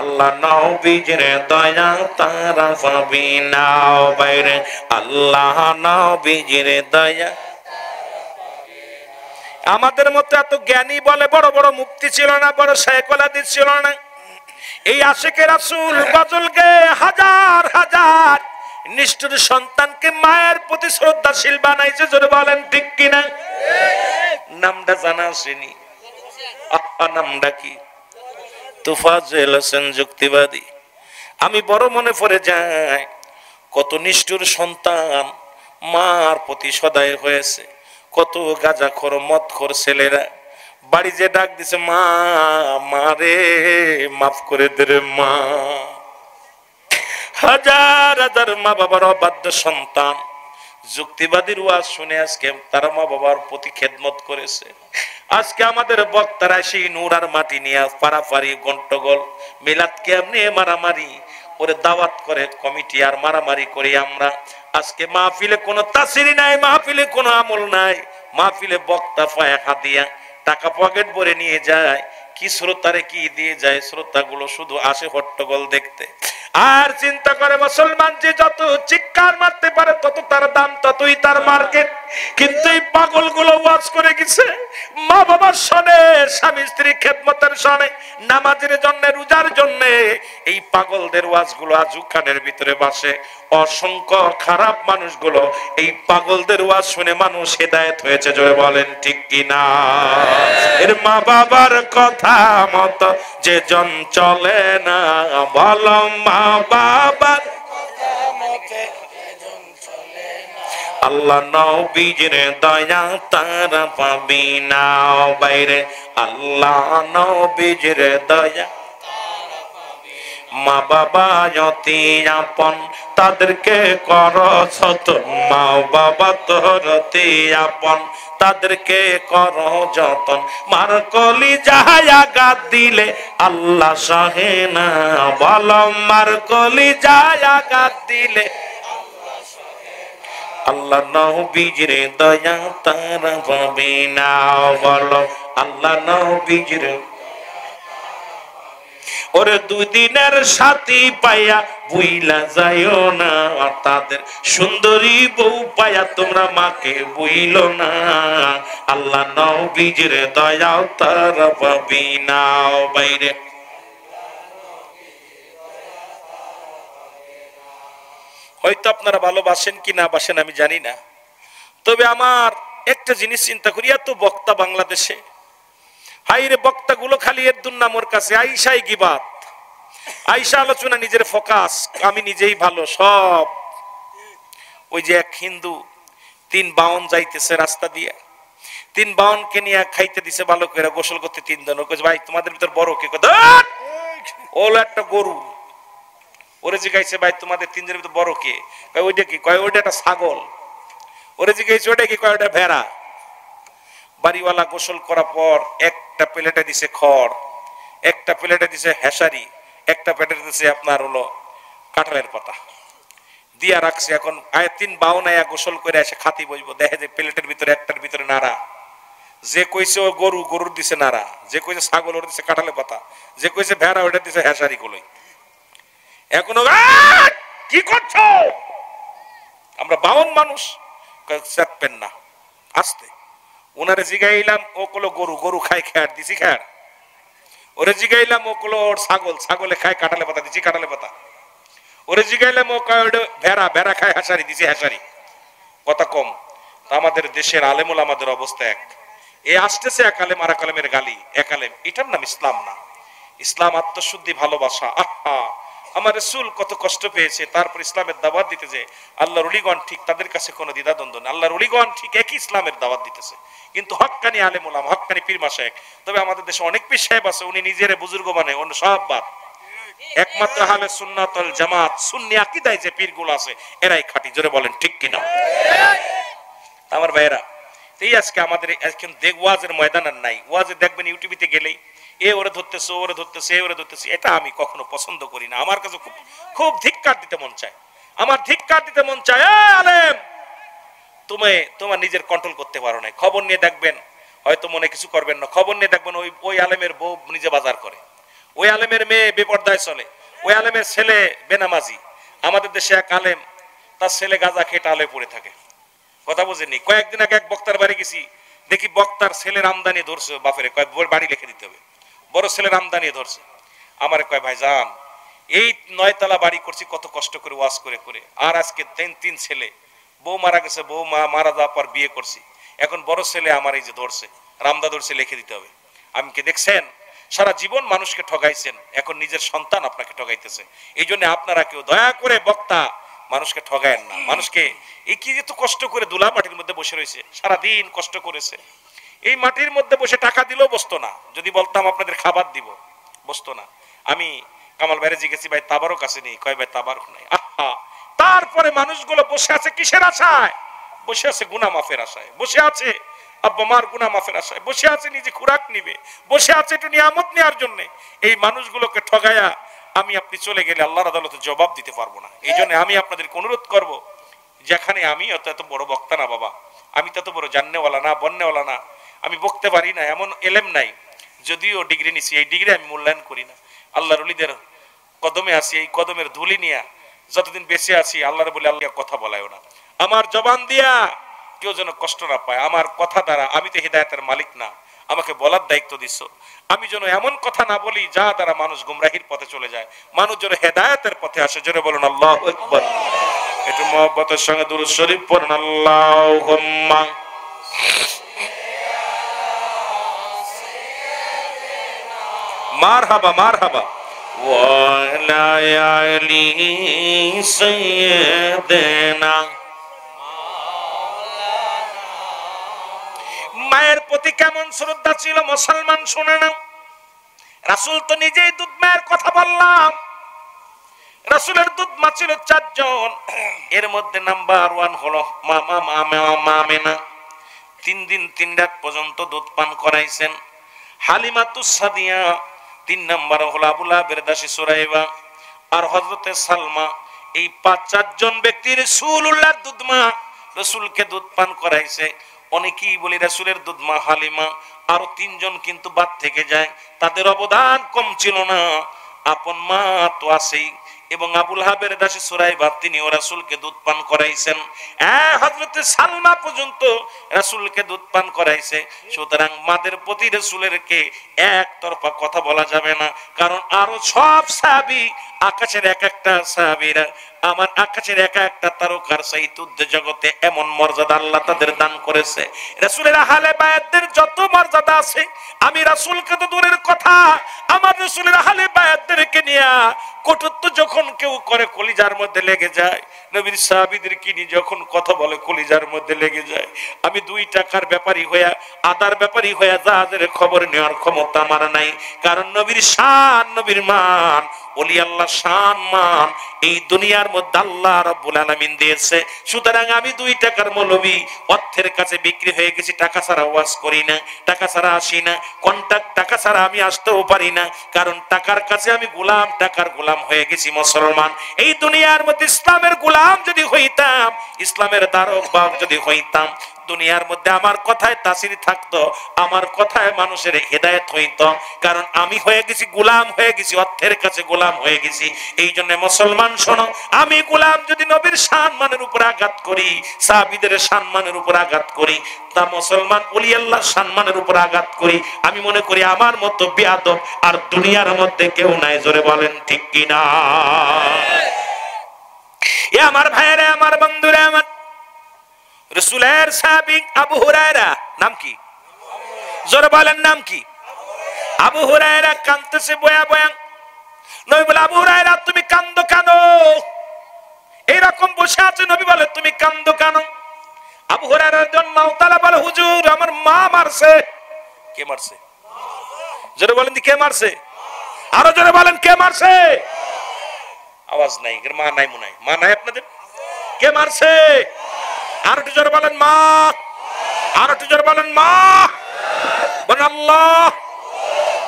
আল্লাহ নবীর দয়া তারা পাবি না বাইরে, আল্লাহ নবীর দয়া। আমাদের মতো এত জ্ঞানী বলে বড় বড় মুফতি ছিল না, বড় শাইখুল হাদিস ছিল না। এই আশিকে রাসূল গজল গেয়ে হাজার হাজার নিষ্ঠুর সন্তানকে মায়ের প্রতি শ্রদ্ধাশীল বানাইছে। জোরে বলেন ঠিক কিনা? নামটা জানা আসেনি? নামটা কি? তোফাজ্জল হোসেন যুক্তিবাদী। আমি বড় মনে পড়ে যাই কত নিষ্ঠুর সন্তান মার প্রতি সদয় হয়েছে। কত গাঁজাখোর মদখোর ছেলেরা বাড়ি যে ডাক দিছে, মা মারে মাফ করে দে রে মা। হাজার হাজার মা বাবার অবাধ্য সন্তান যুক্তিবাদীর ওয়াজ শুনে আজকে তারা মা বাবার প্রতি খেদমত করেছে। আজকে আমাদের বক্তারা সেই নূর আর মাটি নিয়ে পারাপারি গন্ডগোল মিলাদকে এমনি মারামারি ওরে দাওয়াত করে কমিটি আর মারামারি করি আমরা। আজকে মাহফিলে কোনো তাসিরি নাই, মাহফিলে কোনো আমল নাই, মাহফিলে বক্তা পায় হাদিয়া টাকা পকেট ভরে নিয়ে যায়, কি শ্রোতারে কি দিয়ে যায়, শ্রোতাগুলো শুধু আসে হট্টগোল দেখতে। আর চিন্তা করে মুসলমান যে যত চিৎকার মারতে পারে তত তার দাম, ততই তার মার্কেট। কিন্তু এই পাগলগুলো ওয়াজ করে গেছে মা বাবার সনে, স্বামী স্ত্রী খেদমতের সনে, নামাজের জন্য, রোজার জন্য। এই পাগলদের ওয়াজগুলো আজু কানের ভিতরে বাসে। অসংখ্য খারাপ মানুষগুলো এই পাগলদের ওয়াজ শুনে মানুষ হেদায়েত হয়েছে। জোরে বলেন ঠিক কিনা? এর মা বাবার কথা মতো যে জন চলে না, বলো মা বাবার আল্লাহ নবীর দয়া তারা পাবি না বাইরে, আল্লাহ নবীর দয়া। মা বাবা অতি আপন তাদেরকে কর যতন, মা বাবা তোর অতি আপন তাদেরকে কর যতন। মার কলি যাহাই আঘাত দিলে আল্লাহ সহে না, বলো মার কলি যাহাই আঘাত দিলে আল্লাহ নবীর দয়া তারা পাবি না, বলো আল্লাহ নবীর। ওরে দুই দিনের সাথী পাইয়া বুইলা যাইও না, তাদের সুন্দরী বউ পাইয়া তোমরা মাকে বুইল না, আল্লাহ নবীর দয়া তারা পাবি না বাইরে। হয়তো আপনারা ভালোবাসেন কি না বাসেন আমি জানি না, তবে আমার একটা জিনিস চিন্তা করি, এত বক্তা বাংলাদেশে, হাইরে বক্তা গুলো খালি এর দুর্নামর কাছে আইসাই গিবাত, আইসা আলোচনা, নিজের ফোকাস আমি নিজেই ভালো সব। ওই যে এক হিন্দু 3 বাউন যাইতেছে রাস্তা দিয়ে, 3 বাউনকে নিয়ে খাইতে দিছে ভালো করে, গোসল করতে 3 জন। ভাই তোমাদের ভিতর বড় কে? ওলো একটা গরু। ওরে জিজ্ঞাসা, ভাই তোমাদের 3 জনের ভিতর বড় কে? ওইটা কি? কয় ওইটা একটা ছাগল। ওরে জিজ্ঞাসা, ওইটা কি? কয় ওইটা ভেড়া। বাড়িওয়ালা গোসল করার পর একটা প্লেটে দিছে খড়, একটা প্লেটে দিছে হেসারি, একটা প্লেটে দিছে আপনার হলো কাঁঠালের পাতা দিয়া রাখছে। এখন 3 বাউন আয়া গোসল করে এসে খাতি বসবো, দেখে যে প্লেটের ভিতরে একটার ভিতরে নাড়া। যে কইছে ও গরু, গরুর দিছে নাড়া। যে কইছে ছাগল, ওর দিছে কাঁঠালের পাতা। যে কইছে ভেড়া, ওটা দিছে হেসারি গুলোই। এখনো কি করছো? আমরা বাউন মানুষ। চাপবেন না, আসতে। ওনারে জিগাইলাম, ও কলো গরু, গরু খায় খ্যার, দিছি খ্যার। ওরে জিগাইলাম, ও কলো ওর ছাগল, ছাগলে খায় কাঁঠালে পাতা, দিছি কাঁঠালে পাতা। ওরে জিগাইলাম, ও কয় ভেড়া, ভেড়া খায় হাসারি, দিছি হাসারি। কথা কম। আমাদের দেশের আলেমুল আমাদের অবস্থা এক। এ আসতেছে এক আলেম আর এক আলেমের গালি, এক আলেম। এটার নাম ইসলাম না। ইসলাম আত্মশুদ্ধি, ভালোবাসা। আহা, আমার রাসূল কত কষ্ট পেয়েছে, তারপর ইসলামের দাওয়াত দিতে যে আল্লাহর ওলিগণ ঠিক তাদের কাছে কোনো দ্বিধাদ্বন্দ্ব নেই। আল্লাহর ওলিগণ ঠিক একই ইসলামের দাওয়াত দিতেছে, কিন্তু হক্কানি আলেম ওলামা, হক্কানি পীর মাশায়েখ। তবে আমাদের দেশে অনেক পীর সাহেব আছে, উনি নিজের বুজুর্গ মানে অন্য সব বাদ। একমাত্র আহলে সুন্নাত ওয়াল জামাত সুন্নি আকীদায় যে পীরগুলো আছে এরাই খাঁটি। জোরে বলেন ঠিক কিনা? আমার ভাইয়েরা, এই আজকে আমাদের এখন ওয়াজের ময়দান আর নাই। ওয়াজে দেখবেন ইউটিউবিতে গেলেই এ ওরে ধরতেছে, ওরে ধরতেছে, এ ওরে ধরতেছে। এটা আমি কখনো পছন্দ করি না। আমার কাছে খুব খুব ধিক্কার দিতে মন চায়। আমার ধিক্কার দিতে মন চায়, এ আলেম তুমি তোমার নিজের কন্ট্রোল করতে পারো না। খবর নিয়ে দেখবেন, হয়তো মনে কিছু করবেন না, খবর নিয়ে দেখবেন ওই আলেমের বউ নিজে বাজার করে, ওই আলেমের মেয়ে বেপর্দায় চলে, ওই আলেমের ছেলে বেনামাজি। আমাদের দেশে এক আলেম, তার ছেলে গাঁজা খেয়ে টালে পড়ে থাকে। কথা বুঝেননি? কয়েকদিন আগে এক বক্তার বাড়ি গেছি, দেখি বক্তার ছেলের আমদানি ধরছে, বাপের কয় বাড়ি লিখে দিতে হবে, বড় ছেলের আমদানি ধরছে। আমার কয় ভাই যান, এই 9 তলা বাড়ি করছি কত কষ্ট করে ওয়াজ করে করে, আর আজকে তিন ছেলে, বউ মারা গেছে, বউ মারা যাওয়ার পর বিয়ে করছি, এখন বড় ছেলে আমার এই যে ধরছে, রামদা ধরছে, লিখে দিতে হবে। আমি কি দেখছেন? সারা জীবন মানুষকে ঠগাইছেন, এখন নিজের সন্তান আপনাকে ঠগাইতেছে। এই জন্য আপনারা কেউ দয়া করে বক্তা মানুষকে ঠগায়েন না। মানুষকে এই কি এত কষ্ট করে দুলা মাটির মধ্যে বসে রয়েছে, সারাদিন কষ্ট করেছে, এই মাটির মধ্যে বসে টাকা দিলেও বসতো না। যদি বলতাম আপনাদের খাবার দিব, বসতো না। আমি কামাল ভাইরে জিজ্ঞেসি, ভাই তাবারক আছে নেই? কয় ভাই তাবারক নাই। আহা, তারপরে মানুষগুলো বসে আছে কিসের আশায়? বসে আছে গুনাহ মাফের আশায়, বসে আছে আব্বা মার গুনাহ মাফের আশায়, বসে আছে নিজে খুরাক নিবে, বসে আছে একটু নিয়ামত নেওয়ার জন্য। এই মানুষগুলোকে ঠগায়া আমি আপনি চলে গেলে আল্লাহর আদালতে জবাব দিতে পারবো না। এই জন্য আমি আপনাদেরকে অনুরোধ করব, যেখানে আমি এত বড় বক্তা না বাবা, আমি তত বড় জাননেওয়ালা না, বন্নেওয়ালা না, আমি বকতে পারি না, এমন এলেম নাই। যদিও ডিগ্রি নিছি, এই ডিগ্রি আমি মূল্যায়ন করি না। আল্লাহর ওলিদের কদমে আছি, এই কদমের ধুলি নিয়া যতদিন বেঁচে আছি আল্লাহর বলে আল্লাহ কথা বলায়ও না। আমার জবান দিয়া কেউ যেন কষ্ট না পায়। আমার কথা দ্বারা, আমি তো হিদায়াতের মালিক না, আমাকে বলার দায়িত্ব দিচ্ছ, আমি যেন এমন কথা না বলি যা দ্বারা মানুষ গুমরাহির পথে চলে যায়, মানুষ যেন হেদায়েতের পথে আসে। জোরে বলুন আল্লাহু আকবার। একটু মহব্বতের সঙ্গে দুরূদ শরীফ পড়ুন। আল্লাহুম্মা মারহাবা মারহাবা ওয়া লা আলি সাইয়্যিদিনা। মায়ের প্রতি কেমন শ্রদ্ধা ছিল মুসলমান শুনে না। রাসূল তো নিজেই দুধ মায়ের কথা বললাম, রাসূলের দুধ মা ছিল 4 জন। এর মধ্যে নাম্বার 1 হলো মা আমেনা, 3 দিন 3 রাত পর্যন্ত দুধ পান করাইছেন। হালিমাতুস সাদিয়া 3 নাম্বার হলো আবু লাহাবের দাসী সুরাইবা আর হযরতে সালমা। এই 5-4 জন ব্যক্তি রাসূলুল্লাহর দুধ মা, রাসূলকে দুধ পান করাইছে। অনেকেই বলি রাসূলের দুধ মা হালিমা, আরো 3 জন কিন্তু বাদ থেকে যায়, তাদের অবদান কম ছিল না। আপন মা তো আছেই, এবং আবুল হাবের দাসী সুরাইবা তিনিও রাসূলকে দুধ পান করাইছেন। হযরতে সালমা পর্যন্ত রাসূলকে দুধ পান করাইছে। সুতরাং মাদের প্রতি রাসূলের কে একতরফা কথা বলা যাবে না, কারণ আরো সব সাহাবী, আকাশের এক একটা সাহাবীরা, আমার আকাশের এক একটা তারকার সাইতুদ্দ জগতে এমন মর্যাদা আল্লাহ তাদের দান করেছে। রাসূলের আহলে বায়াতদের যত মর্যাদা আছে, আমি রাসূলকে তো দূরের কথা, আমার রাসূলের আহলে বায়াতদেরকে নিয়ে কটূক্তি যখন কেউ করে কলিজার মধ্যে লেগে যায়। নবীর সাহাবীদেরকে নিয়ে যখন কথা বলে কলিজার মধ্যে লেগে যায়। আমি 2 টাকার ব্যাপারী হইয়া, আদার ব্যাপারী হইয়া জাহাজের খবর নেওয়ার ক্ষমতা আমার নাই, কারণ নবীর শান, নবীর মান, ওলি আল্লাহ শান মান এই দুনিয়ার মধ্যে আল্লাহ রাব্বুল আলামিন দিয়েছে। সুতরাং আমি 2 টাকার মৌলবি, অর্থের কাছে বিক্রি হয়ে গেছি, টাকা ছাড়া ওয়াজ করি না, টাকা ছাড়া আসি না, কন্টাক্ট টাকা ছাড়া আমি আসতেও পারি না, কারণ টাকার কাছে আমি গোলাম, টাকার গোলাম হয়ে গেছি মুসলমান। এই দুনিয়ার মধ্যে ইসলামের গোলাম যদি হইতাম, ইসলামের ধারক বাহক যদি হইতাম, দুনিয়ার মধ্যে আমার কথায় তাসির থাকতো, আমার কথায় মানুষের হেদায়েত হইতো, কারণ আমি হয়ে গেছি গোলাম, হয়ে গেছি অর্থের কাছে গোলাম হয়ে গেছি। এই জন্য মুসলমান শোনো, আমি গোলাম যদি নবীর সম্মানের উপর আঘাত করি, সাহাবীদের সম্মানের উপর আঘাত করি, তা মুসলমান ওলি আল্লাহর সম্মানের উপর আঘাত করি, আমি মনে করি আমার মতো বেয়াদব আর দুনিয়ার মধ্যে কেউ নাই। জোরে বলেন ঠিক কিনা? এ আমার ভাইয়েরা, আমার বন্ধুরা, আমার রাসূলের সাহাবী আবু হুরায়রা, নাম কি? জোরে বলেন নাম কি? আবু হুরায়রা কাঁদতেছে বয়া বয়া। নবী বলে, আবু হুরায়রা তুমি কাঁদো কেন? এইরকম বসে আছে, নবী বলে তুমি কাঁদো কেন? আবু হুরায়রা রাদিয়াল্লাহু তাআলা বলে, হুজুর আমার মা মারছে। কে মারছে? জোরে বলেন কে মারছে? আরো জোরে বলেন, কে মারছে? আওয়াজ নাই, মা নাই মনে হয়, মা নাই আপনাদের? কে মারছে? আর একটু জোরে বলেন, মা। আর একটু জোরে বলেন, মা। বলেন আল্লাহ,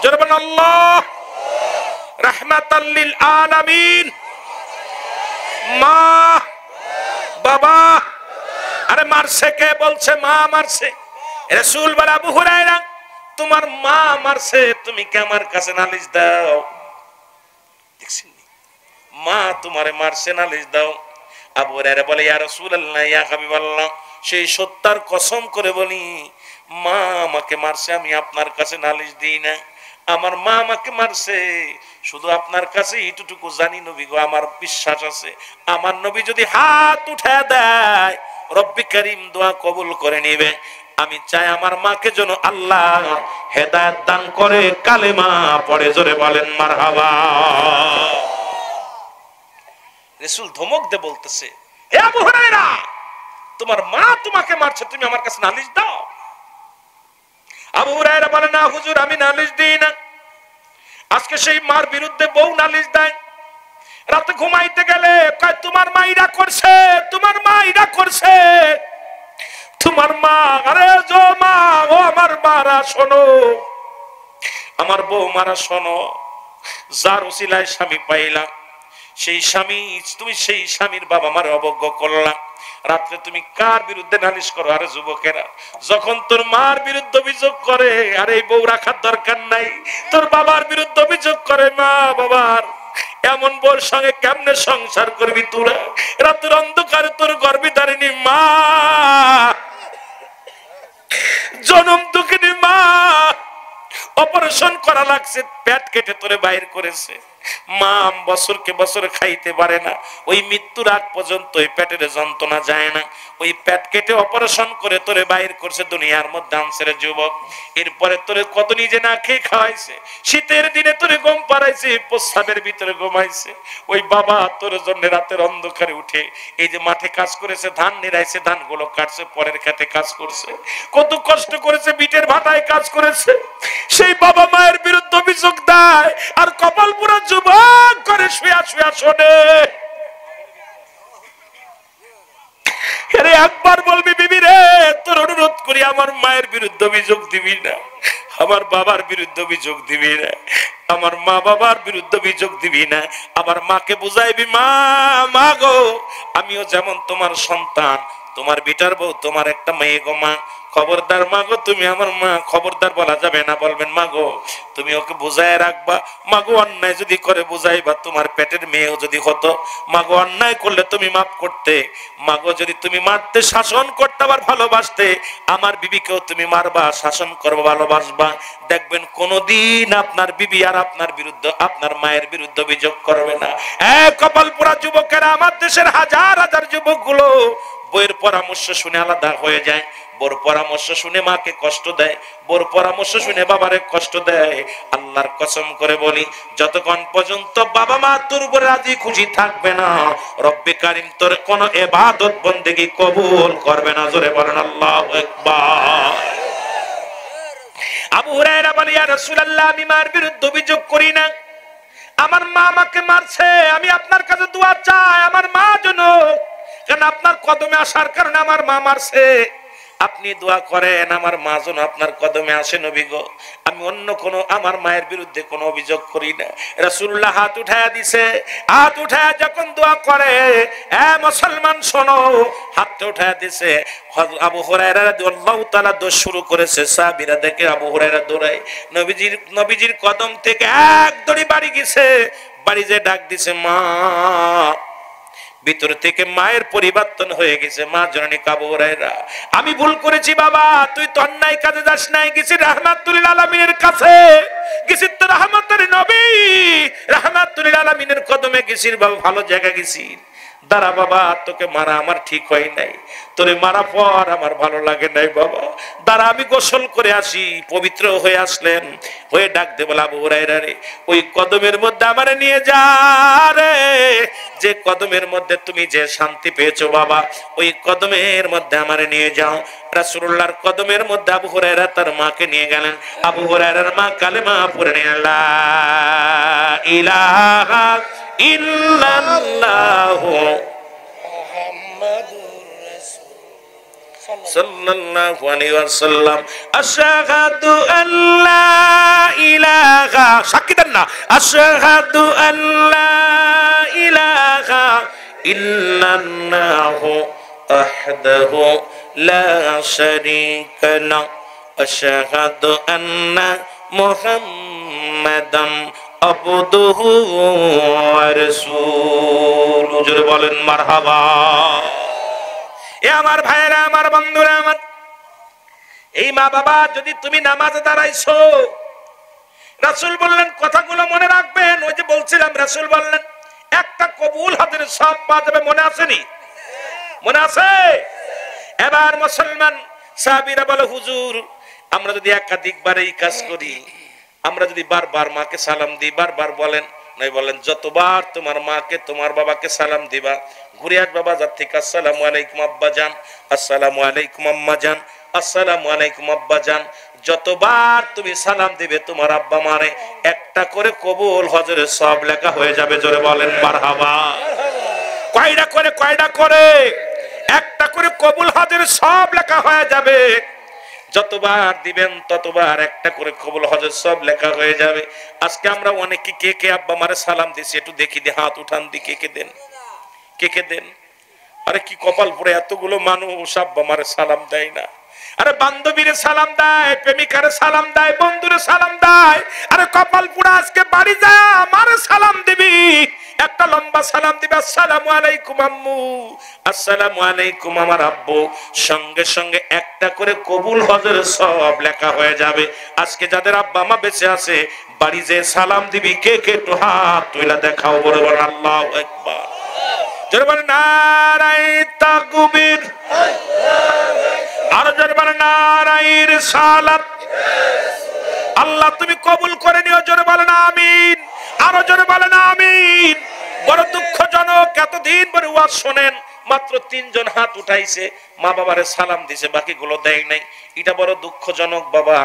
জোরে বলেন আল্লাহ। রাহমাতাল লিল আলামিন। মা, বাবা। আরে মারছে কে? বলছে মা মারছে। রাসূল বলে, আবু হুরায়রা তোমার মা মারছে, তুমি কি আমার কাছে নালিশ দাও? দেখছেন, মা তোমারে মারছে, নালিশ দাও। আবু হুরায়রা বলে, ইয়া রাসূলুল্লাহ, ইয়া হাবিবাল্লাহ, সেই সত্যার কসম করে বলি, মা আমাকে মারছে, আমি আপনার কাছে নালিশ দিই না। আমার মা আমাকে মারছে, শুধু আপনার কাছে এইটুকু জানি নবী গো, আমার বিশ্বাস আছে আমার নবী যদি হাত উঠায় দেয় রব্বি করিম দোয়া কবুল করে নিবে। আমি চাই আমার মাকে যেন আল্লাহ হেদায়েত দান করে, কালেমা পড়ে, জোরে বলেন মারহাবা। রাসূল ধমক দিয়ে বলতেছে, হে আবু হুরায়রা, তোমার মা তোমাকে মারছে, তুমি আমার কাছে নালিশ দাও? আবু হুরায়রা বলে, না হুজুর, আমি নালিশ দিই না। আজকে সেই মার বিরুদ্ধে বউ নালিশ দেয়। রাতে ঘুমাইতে গেলে কয়, তোমার মা ইরা করছে, তোমার মা ইরা করছে, তোমার মা। আরে জো মা, ও আমার মারা শোনো, আমার বউ মারা শোনো, যার উসিলায় স্বামী পাইলা, সেই স্বামী, তুমি সেই স্বামীর বাবা মার অবজ্ঞা করলা। রাত্রে তুমি কার বিরুদ্ধে নালিশ করো? আরে যুবকেরা, যখন তোর মার বিরুদ্ধে অভিযোগ করে, আর এই বউ রাখার দরকার নাই, তোর বাবার বিরুদ্ধে অভিযোগ করে, মা বাবার, এমন বউর সঙ্গে কেমনে সংসার করবি তোরা? রাতের অন্ধকারে তোর গর্ভে ধারিনি মা, জনম দুঃখিনী মা, অপারেশন করা লাগছে, পেট কেটে তোরে বাইর করেছে। মা বছরকে বছর খাইতে পারে না, ওই মৃত্যুর আগ পর্যন্ত ওই পেটের যন্ত্রণা যায় না, ওই পেট কেটে অপারেশন করে তোরে বাইর করছে দুনিয়ার মধ্যে আনছে রে যুবক। এরপরে তোরে কত নিজে না খেয়ে খাওয়াইছে, শীতের দিনে তোরে ঘুম পাড়াইছে, প্রস্রাবের ভিতরে ঘুমাইছে। ওই বাবা তোর জন্য রাতের অন্ধকারে উঠে এই যে মাঠে কাজ করেছে, ধান নিরাইছে, ধানগুলো কাটছে, পরের খেতে কাজ করছে, কত কষ্ট করেছে, বিটের ভাটায় কাজ করেছে। সেই বাবা মায়ের বিরুদ্ধে অভিযোগ দেয়, আর কপাল পুরা যুবক করে শুয়া শুয়া শোনে। একবার বলবি, বিবি রে, তোর অনুরোধ করি, আমার মায়ের বিরুদ্ধে অভিযোগ দিবি না, আমার বাবার বিরুদ্ধে অভিযোগ দিবি না, আমার মা বাবার বিরুদ্ধে অভিযোগ দিবি না। আমার মাকে বুঝাইবি, মা, মা গো, আমিও যেমন তোমার সন্তান, তোমার বিটার বউ, তোমার একটা মেয়ে গো মা, খবরদার মা গো, তুমি আমার মা, খবরদার বলা যাবে না, বলবেন মা গো তুমি ওকে বুঝায় রাখবা, মা গো অন্যায় যদি করে বুঝাইবা, তোমার পেটের মেয়েও যদি হতো, মা গো অন্যায় করলে তুমি মাফ করতে, মা গো যদি তুমি মারতে, শাসন করতে, আবার ভালোবাসতে, আমার বিবিকেও তুমি মারবা, শাসন করবা, ভালোবাসবা, দেখবেন কোনদিন আপনার বিবি আর আপনার বিরুদ্ধে, আপনার মায়ের বিরুদ্ধে অভিযোগ করবে না। কপাল পোড়া যুবকেরা, আমার দেশের হাজার হাজার যুবক গুলো বইয়ের পরামর্শ শুনে আলাদা হয়ে যায়, বোর পরামর্শ শুনে মাকে কষ্ট দেয়, বোর পরামর্শ শুনে বাবারে কষ্ট দেয়। আল্লাহর কসম করে বলি, যতক্ষণ পর্যন্ত বাবা মা তোর উপরে রাজি খুশি থাকবে না, রব্বে কারিম তোর কোন ইবাদত বন্দেগী কবুল করবে না। জোরে বলেন আল্লাহু আকবার। আবু হুরায়রা বলে, ইয়া রাসূলুল্লাহ, আমি মার বিরুদ্ধে অভিযোগ করি না, আমার মা আমাকে মারছে, আমি আপনার কাছে দোয়া চাই আমার মা যেন, কারণ আপনার কদমে আসার কারণে আমার মা মারছে, আপনি দোয়া করেন আমার মা যেন আপনার কদমে আসে নবী গো। আমি অন্য কোন আমার মায়ের বিরুদ্ধে কোনো অভিযোগ করি না। রাসূলুল্লাহ হাত উঠায়া দিছে, হাত উঠায়া যখন দোয়া করে, মুসলমান শোনো, হাতটা উঠায়া দিছে, আবু হুরায়রা রাদিয়াল্লাহু তাআলা দৌড় শুরু করেছে, সাহাবীরা দেখে আবু হুরায়রা দৌড়ায়, নবীজির কদম থেকে এক দড়ি বাড়ি গেছে, বাড়ি যে ডাক দিছে মা, ভিতর থেকে মায়ের পরিবর্তন হয়ে গেছে। মা জননী আবু হুরায়রা, আমি ভুল করেছি বাবা, তুই তো অন্যায় কাজে যাস নাই, গেছি রাহমাতুল আলামিনের কাছে, গেছি তো রহমতের নবী রাহমাতুল আলামিনের কদমে গেছিস বাবা, ভালো জায়গা গেছিস, দাঁড়া বাবা, তোকে মারা আমার ঠিক হয় নাই, তোরে মারা পর আমার ভালো লাগে নাই বাবা, দাঁড়া আমি গোসল করে আসি। পবিত্র হয়ে আসলেন, হয়ে ডাক দে বলে আবু হুরায়রা রে, ওই কদমের মধ্যে আমারে নিয়ে যা রে, যে কদমের মধ্যে তুমি যে শান্তি পেয়েছো বাবা, ওই কদমের মধ্যে আমারে নিয়ে যাও। রাসূলুল্লাহর কদমের মধ্যে আবু হুরায়রা তার মাকে নিয়ে গেলেন। আবু হুরায়রার মা কালেমা পড়ে নিলেন, লা ইলাহা ইল্লাল্লাহু সাল্লাল্লাহু আলাইহি ওয়াসাল্লাম, আশহাদু আল্লা ইলাহা, সাক্ষী দেন না, আশহাদু আল্লা ইলাহা ইল্লাল্লাহু ওয়াহদাহু লা শারীকা লাহু, আশহাদু আন্না মুহাম্মাদান আবদুহু ওয়া রাসূলুহু। জোরে বলেন মারহাবা। এ আমার ভাইরা, আমার বন্ধুরা, আমার এই মা বাবা, যদি তুমি নামাজে দাঁড়াইছো, রাসূল বললেন কথাগুলো মনে রাখবেন। ওই যে বলছিলাম, রাসূল বললেন একটা কবুল হাতের সব পাওয়া যাবে, মনে আসেনি? মনে আছে? এবার মুসলমান সাহাবীরা বলে, হুজুর আমরা যদি একাধিকবার এই কাজ করি, আমরা যদি বারবার মাকে সালাম দিই, বারবার বলেন নাই, বলেন যতবার তোমার মাকে তোমার বাবাকে সালাম দিবা, ঘুরে আসবা বাজার থেকে, আসসালামু আলাইকুম আব্বা জান, আসসালামু আলাইকুম আম্মা জান, আসসালামু আলাইকুম আব্বা জান, যতবার তুমি সালাম দিবে তোমার আব্বা মারে, একটা করে কবুল হজরের সব লেখা হয়ে যাবে। জোরে বলেন মারহাবা। কয়টা করে? কয়টা করে? একটা করে কবুল হজরের সব লেখা হয়ে যাবে। যতবার দিবেন ততবার একটা করে কবুল হজের সব লেখা হয়ে যাবে। আজকে আমরা অনেকে কে কে আব্বা মারে সালাম দিছি, একটু দেখি দি, হাত উঠান দি, কে কে দেন, কে কে দেন? আরে কি কপাল পুরে, এতগুলো মানুষ আব্বা মারে সালাম দেয় না। আরে বান্ধবীরে সালাম দেয়, প্রেমিকারে সালাম দেয়, বন্ধুরে সালাম দেয়। আরে কপাল পুরা, আজকে বাড়ি যা আমারে সালাম দিবি, একটা লম্বা সালাম দিবি, আসসালামু আলাইকুম আম্মু, আসসালামু আলাইকুম আমার আব্বু, সঙ্গে সঙ্গে একটা করে কবুল হজের সব লেখা হয়ে যাবে। আজকে যাদের আব্বা মা বেঁচে আছে, বাড়ি যে সালাম দিবি, কে কে একটু হাত তুইলা দেখাও, বলে বল আল্লাহু আকবার। জোরে বলে নারায়ে তাকবীর, আর জোরে বলে নারায়ে রিসালাত। আল্লাহ তুমি কবুল করে নিও, জোরে বলেন আমিন, আরো জোরে বলেন আমিন। বড় দুঃখজনক, এতদিন পরে ওয়াজ শোনেন, মাত্র 3 জন হাত উঠাইছে, মা বাবারে সালাম দিছে, বাকিগুলো দেয় নাই। এটা বড় দুঃখজনক। বাবা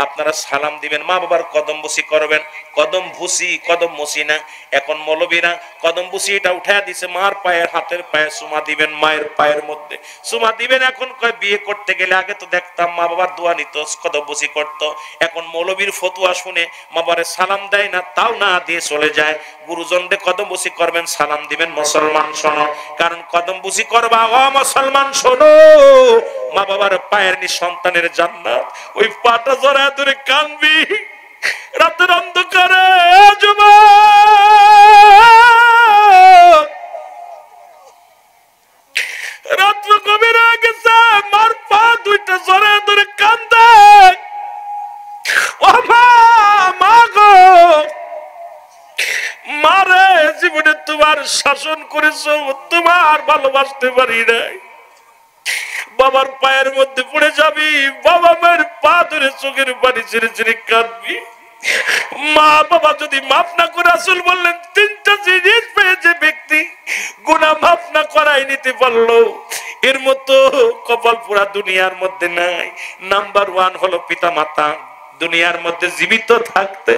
আপনারা সালাম দিবেন, মা বাবার কদম বুসি করবেন, কদম ভুসি কদম মুসি না। এখন মৌলবীরা কদম বুসি এটা উঠায় দিছে, মার পায়ের হাতের পায়ে চুমা দিবেন, মায়ের পায়ের মধ্যে চুমা দিবেন। এখন কয় বিয়ে করতে গেলে আগে তো দেখতাম মা বাবার দোয়া নিত, কদম বুসি করতো। এখন মৌলবীর ফতুয়া শুনে মা বাবারে সালাম দেয় না, তাও না দিয়ে চলে যায়। গুরুজনরে কদম বুসি করবেন, সালাম দিবেন। মুসলমান শোনো, কারণ কদম বুসি করবা, ও মুসলমান শোনো, মা বাবার পায়ের নি সন্তানের জান্নাত। ওই পাটা জড়ায় ধরে কানবি রাতের অন্ধকারে, রাত্র গভীর হয়ে গেছে, মার পা দুইটা জড়ায় ধরে কান্দে, ও মা গো, মারে জীবনে তোমার শাসন করেছো, তোমার ভালোবাসতে পারি নাই, বাবার পায়ের মধ্যে পড়ে যাবি, বাবা মায়ের পা ধরে চোখের পানি ছেড়ে ছেড়ে কাঁদবি। মা বাবা যদি মাফ না করে, রাসূল বললেন 3টা জিনিস পেয়ে যে ব্যক্তি গুনাহ মাফ না করাই নিতে পারলো, এর মতো কপাল পুরা দুনিয়ার মধ্যে নাই। নাম্বার 1 হলো পিতা মাতা। দুনিয়ার মধ্যে জীবিত থাকতে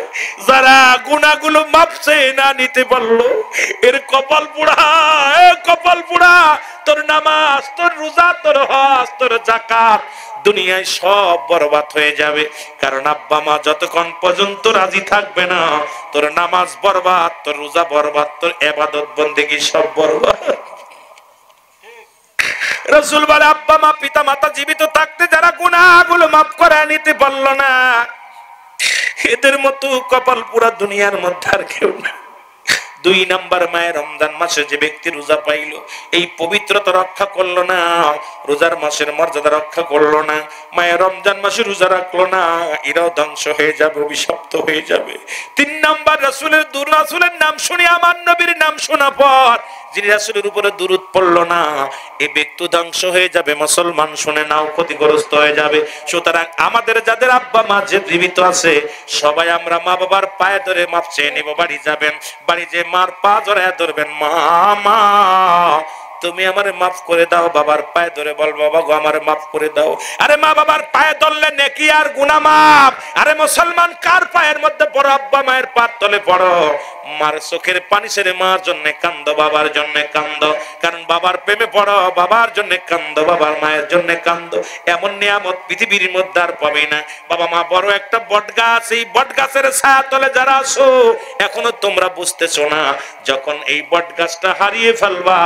যারা গুনাহগুলো মাপছে না নিতে পারলো, এর কপাল পুরা, কপাল পুরা। তোর নামাজ, তোর রোজা, তোর হজ, তোর যাকাত দুনিয়ায় সব বরবাদ হয়ে যাবে। কারণ আব্বা মা যতক্ষণ পর্যন্ত রাজি থাকবে না, তোর নামাজ বরবাদ, তোর রোজা বরবাদ, তোর ইবাদত বন্দেগী সব বরবাদ। রাসূল বলে আব্বা মা পিতা মাতা জীবিত থাকতে যারা গুনাহগুলো মাফ করে নিতে পারলো না, এদের মতো কপাল পুরা দুনিয়ার মধ্যে আর কেউ না। দুই নাম্বার মায়ের রমজান মাসে যে ব্যক্তি রোজা পাইল, এই পবিত্রতা রক্ষা করলো না, রোজার মাসের মর্যাদা রক্ষা করলো না, মায়ের রমজান মাসে রোজা রাখলো না, এরাও ধ্বংস হয়ে যাবে, অভিশপ্ত হয়ে যাবে। তিন নাম্বার রাসূলের রাসূলের নাম শুনে, আমার নবীর নাম শোনা পর যিনি রাসূলের উপরে দুরূদ পড়লো না, এই ব্যক্তি ধ্বংস হয়ে যাবে। মুসলমান শুনে নাও, ক্ষতিগ্রস্ত হয়ে যাবে। সুতরাং আমাদের যাদের আব্বা মা যে জীবিত আছে, সবাই আমরা মা বাবার পায়ে ধরে মাপ চেয়ে নেব। বাড়ি যাবেন, বাড়ি যে মার পা জড়ায় ধরবেন, মা মা তুমি আমারে মাফ করে দাও। বাবার পায়ে ধরে বল, বাবা গো আমারে মাফ করে দাও। আরে মা বাবার পায়ে ধরলে নেকি আর গুনাহ মাফ। আরে মুসলমান কার পায়ের মধ্যে পড়ো? আব্বা মায়ের পার তলে পড়ো। মার চোখের পানি ছেড়ে মার জন্য কান্দো, বাবার জন্য কান্দো। কারণ বাবার প্রেমে পড়ো, বাবার জন্য কান্দো, বাবার মায়ের জন্য কান্দো। এমন নিয়ামত পৃথিবীর মধ্যে আর পাবে না। বাবা মা বড় একটা বট গাছ, এই বট গাছের ছায়া তলে যারা আছো, এখনো তোমরা বুঝতেছো না, যখন এই বট গাছটা হারিয়ে ফেলবা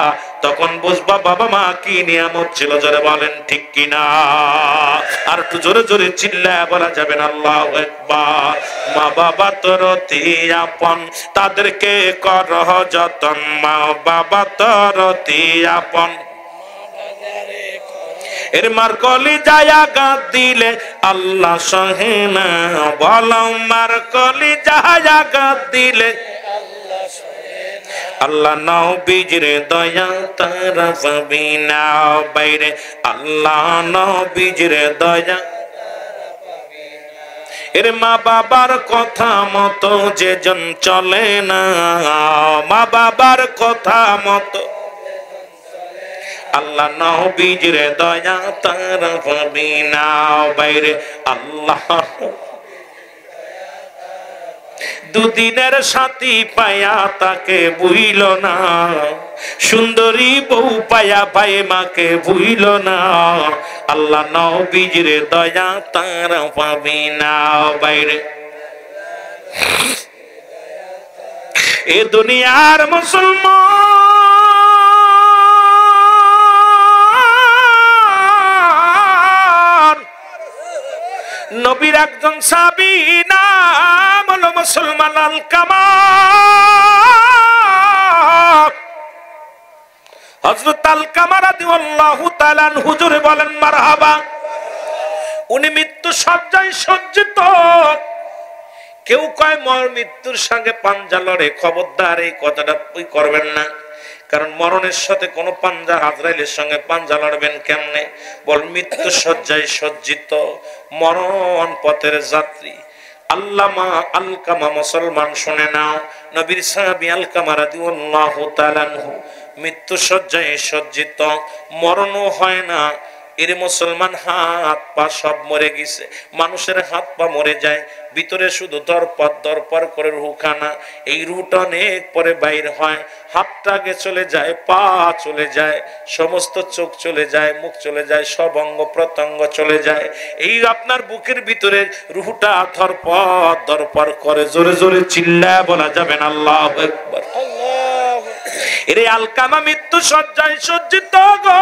তখন বুঝবা বাবা মা কি নিয়ামত ছিল। জোরে বলেন ঠিক কিনা? আর একটু জোরে জোরে চিল্লায় বলা যাবে না আল্লাহু আকবার। মা বাবা তোর অতি আপন, তাদেরকে করহ যতন, মা বাবা তোর অতি আপন। এর মার কলি যায়া গাদ দিলে আল্লাহ সহে না, বলো মার কলি যায়া গাদ দিলে আল্লাহ নবীজির দয়া তারা পাবি না বাইরে, আল্লাহ নবীজির দয়া। এর মা বাবার কথা মতো যে জন চলে না, মা বাবার কথা মতো আল্লাহ নবীজির দয়া তারা পাবি না বাইরে, আল্লাহ। দুদিনের সাথী পায়া তাকে ভুইল না, সুন্দরী বউ পায়া ভাই মাকে ভুইল না, আল্লাহ নবীজির দয়া তারা পাবি না বাইরে। এ দুনিয়ার মুসলমান নবীর একজন সাহাবী নাম হলো মুসলমান আলকামা। হযরত আলকামা রাদিয়াল্লাহু তাআলা হুজুর বলেন মারহাবা। উনি মৃত্যু শয্যায় সজ্জিত। কেউ কয় মৃত্যুর সঙ্গে পাঞ্জা লড়ে, খবরদার এই কথাটা করবেন না। কারণ মরণের সাথে কোনো পাঞ্জা, আজরাইলের সঙ্গে পাঞ্জা লড়বেন কেমনে? বল মৃত্যু শয্যায় সজ্জিত, মরণ পথের যাত্রী। আল্লামা আলকামা মুসলমান শুনে নাও, নবীর সাহাবী আলকামা রাদিয়াল্লাহু তাআলা মৃত্যু শয্যায় সজ্জিত, মরণও হয় না। এর মুসলমান হাত পা সব মরে গেছে। মানুষের হাত পা মরে যায়, ভিতরে শুধু দরপর দরপর করে রুখানা। এই রুটা অনেক পরে বাইর হয়। হাতটা আগে চলে যায়, পা চলে যায়, সমস্ত চোখ চলে যায়, মুখ চলে যায়, সব অঙ্গ প্রত্যঙ্গ চলে যায়। এই আপনার বুকের ভিতরে রুহটা ধরপর দরপর করে। জোরে জোরে চিল্লায় বলা যাবে না আল্লাহু আকবার। এর আলকামা মৃত্যু শয্যায় সজ্জিত গো।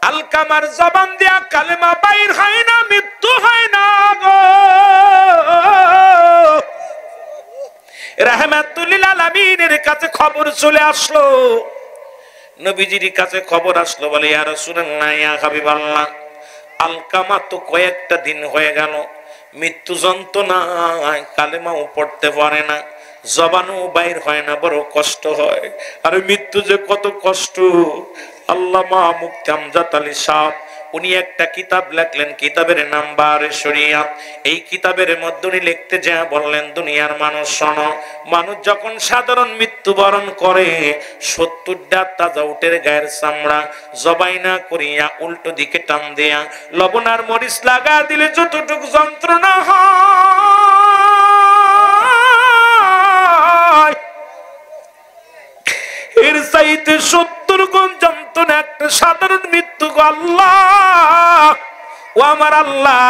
আলকামার জবান দিয়া কালেমা বাইর হয় না, মৃত্যু হয় না গো। রাহমাতুল লিল আলামিনের কাছে খবর চলে আসলো, নবীজির কাছে খবর আসলো, বলে ইয়া রাসূলুল্লাহ, ইয়া হাবিবাল্লাহ, আলকামা তো কয়েকটা দিন হয়ে গেল মৃত্যু যন্ত্রণায় কালেমাও পড়তে পারে না, জবানও বাইর হয় না, বড় কষ্ট হয়। আর মৃত্যু যে কত কষ্ট। আল্লামা মুফতি আমজাদ আলী সাহেব উনি একটা কিতাব লেখলেন, কিতাবের নাম বারে শরিয়াত। এই কিতাবের মধ্যে উনি লিখতে যা বললেন, দুনিয়ার মানুষ শোনো, মানুষ যখন সাধারণ মৃত্যুবরণ করে 70টা তাজা উটের গায়ের চামড়া জবাই না করিয়া উল্টো দিকে টান দেয়া লবণ আর মরিচ লাগা দিলে যতটুকু যন্ত্রণা হয়, এর চাইতে 70 গুণ যন্ত্রণা একটা সাধারণ মৃত্যু। আল্লাহ ও আমার আল্লাহ,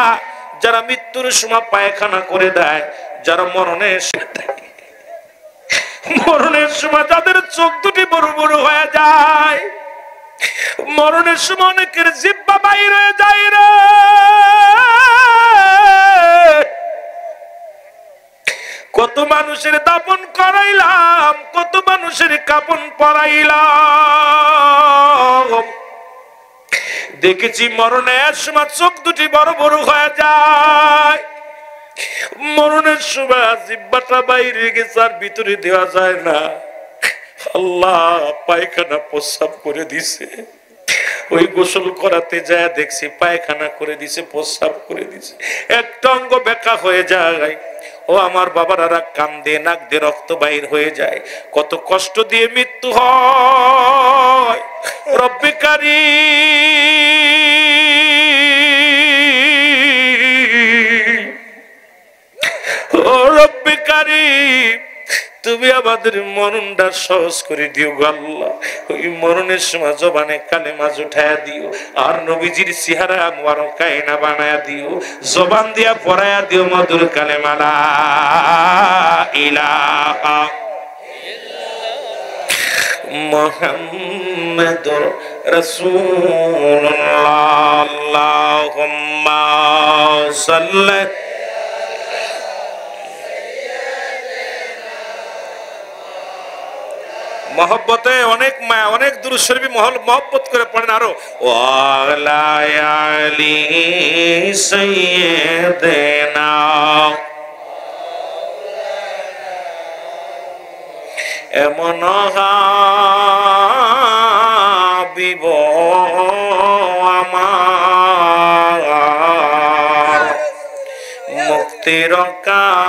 যারা মৃত্যুর সময় পায়খানা করে দেয়, যারা মরণের সময় যাদের চোখ দুটি বড় বড় হয়ে যায়, মরণের সময় অনেকের জিহ্বা বাইর হয়ে যায় রে, কত কত মানুষের দাপন করাইলাম, কত মানুষের কাপন পরাইলাম। দেখেছি মরণের সময় চোখ দুটি বড় বড় হয়ে যায়, মরণের সময় জিহ্বাটা বাইরে গেছে আর ভিতরে দেওয়া যায় না। আল্লাহ পায়খানা প্রস্রাব করে দিছে। ওই গোসল করাতে যায় দেখছি পায়খানা করে দিছে, প্রস্রাব করে দিছে, একটা অঙ্গ বেঁকা হয়ে যায়। ও আমার বাবারা কান্দে, নাক দিয়ে রক্ত বাইর হয়ে যায়। কত কষ্ট দিয়ে মৃত্যু হয়। রব্বে কারীম, ও রব্বে কারীম, তুমি আমাদের মরণটা সহজ করে দিও গো আল্লাহ। ওই মরণের সময় জবানে কালেমা উঠায়া দিও, আর নবীজির চেহারা মুবারক আয়না বানায়া দিও, জবান দিয়া পড়ায়া দিও মধুর কালেমা লা ইলাহা মুহাম্মাদুর রাসূলুল্লাহ। আল্লাহুম্মা সাল্লি মহব্বতে অনেক মায়া, অনেক দুরূদ শরীফ মহব্বত করে পড়েন আরো। ওয়ালা আলি সাইয়্যিদিনা এমন হাবিব আমার, মুক্তির কারণে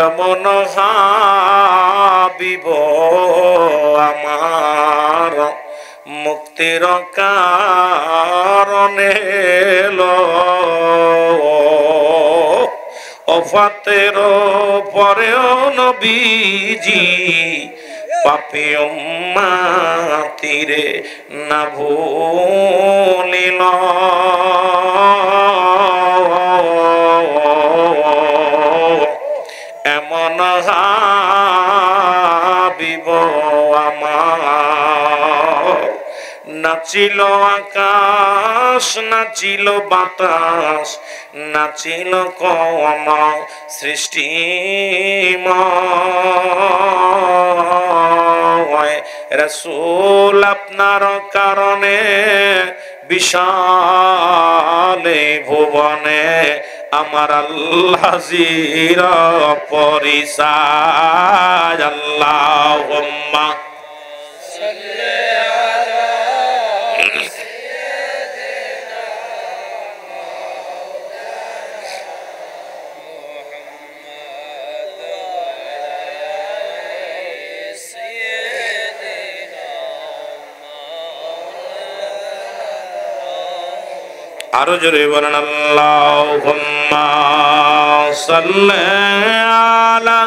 এমন হাবিব আমার, মুক্তির কারণে ওফাতের পরেও নবীজি পাপী উম্মতিরে না ভুলিল। এমন হাবিব আমার, নাচিল আকাশ, নাচিল বাতাস, নাচিল কম সৃষ্টিময়। রাসূল আপনার কারণে বিশাল ভুবনে আমার আল্লাহ জির পরিচয়। আল্লাহুম্মা সাল্লি আলা সাইয়্যিদিনা মুহাম্মাদ সাইয়্যিদিনা। আরো জোরে বলেন আল্লাহুম্মা সাল্লি আলা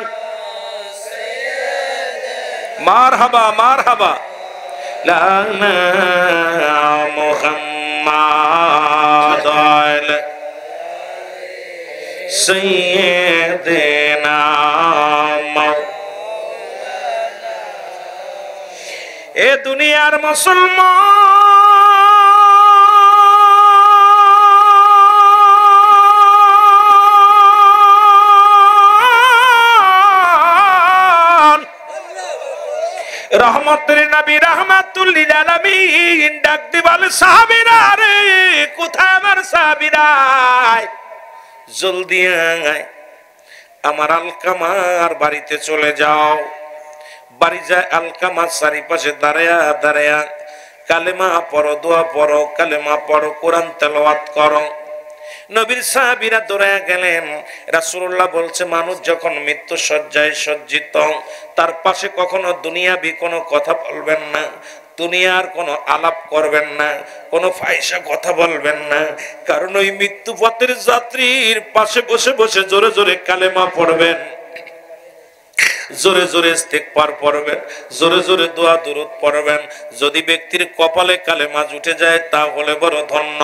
সাইয়্যিদিনা মারহাবা মারহাবা লা মুহাম্মাদ সাইয়্যিদিনা। এ দুনিয়ার মুসলমান রহমতের নবী রাহমাতুল লিল আলামিন ডাক দি বলে সাহাবীরা, রে কোথায় আমার সাহাবীরা, জলদি আয়, আমার আলকামার বাড়িতে চলে যাও। বাড়ি যায় আলকামার চারিপাশে দাঁড়ায়া দাঁড়ায়া কালেমা পড়ো, দোয়া পড়ো, কালেমা পড়ো, কোরআন তেলাওয়াত করো। নবীর সাহাবীরা দৌড়ায়া গেলেন। রাসূলুল্লাহ বলছে, মানুষ যখন মৃত্যু শয্যায় সজ্জিত, তার পাশে কখনো দুনিয়াবি কোনো কথা বলবেন না, দুনিয়ার কোনো আলাপ করবেন না, কোনো ফাহিশা কথা বলবেন না। কারণ ওই মৃত্যু পথের যাত্রীর পাশে বসে বসে জোরে জোরে কালেমা পড়বেন, জোরে জোরে ইস্তিগফার পড়বেন, জোরে জোরে দোয়া দুরূদ পড়বেন। যদি ব্যক্তির কপালে কালেমা জুটে যায় তাহলে বড় ধন্য।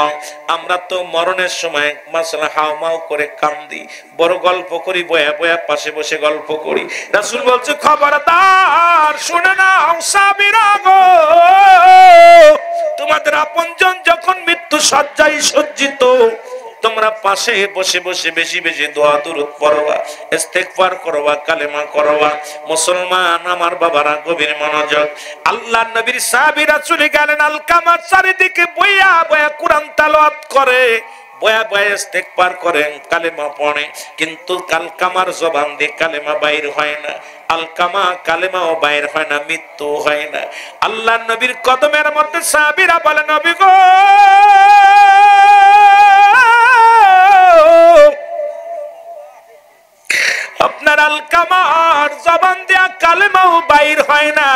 আমরা তো মরণের সময় মাসলা হাউমাউ করে কান্দি, বড় গল্প করি, বয়া বয়া পাশে বসে গল্প করি। রাসূল বলছে, খবরদার শুনে নাও সাহাবীরা গো, তোমাদের আপনজন যখন মৃত্যু শয্যায় সজ্জিত, তোমরা পাশে বসে বসে বেশি বেশি দোয়া দুরূদ পড়বা, ইস্তেগফার করবা, কালেমা করবা। মুসলমান আমার বাবারা গভীর মনোযোগ। আল্লাহর নবীর সাহাবীরা চলে গেলেন আলকামার চারিদিকে বইয়া বইয়া কোরআন তেলাওয়াত করে, বয়া বয়া ইস্তেগফার করেন, কালেমা পড়ে, কিন্তু আলকামার জবান দিয়ে কালেমা বাইর হয় না। আলকামা কালেমাও বাইর হয় না, মৃত্যু হয় না। আল্লাহর নবীর কদমের মধ্যে সাহাবীরা বলে, নবী গো, আপনার আলকামার জবান দিয়া কালেমাও বাইর হয় না।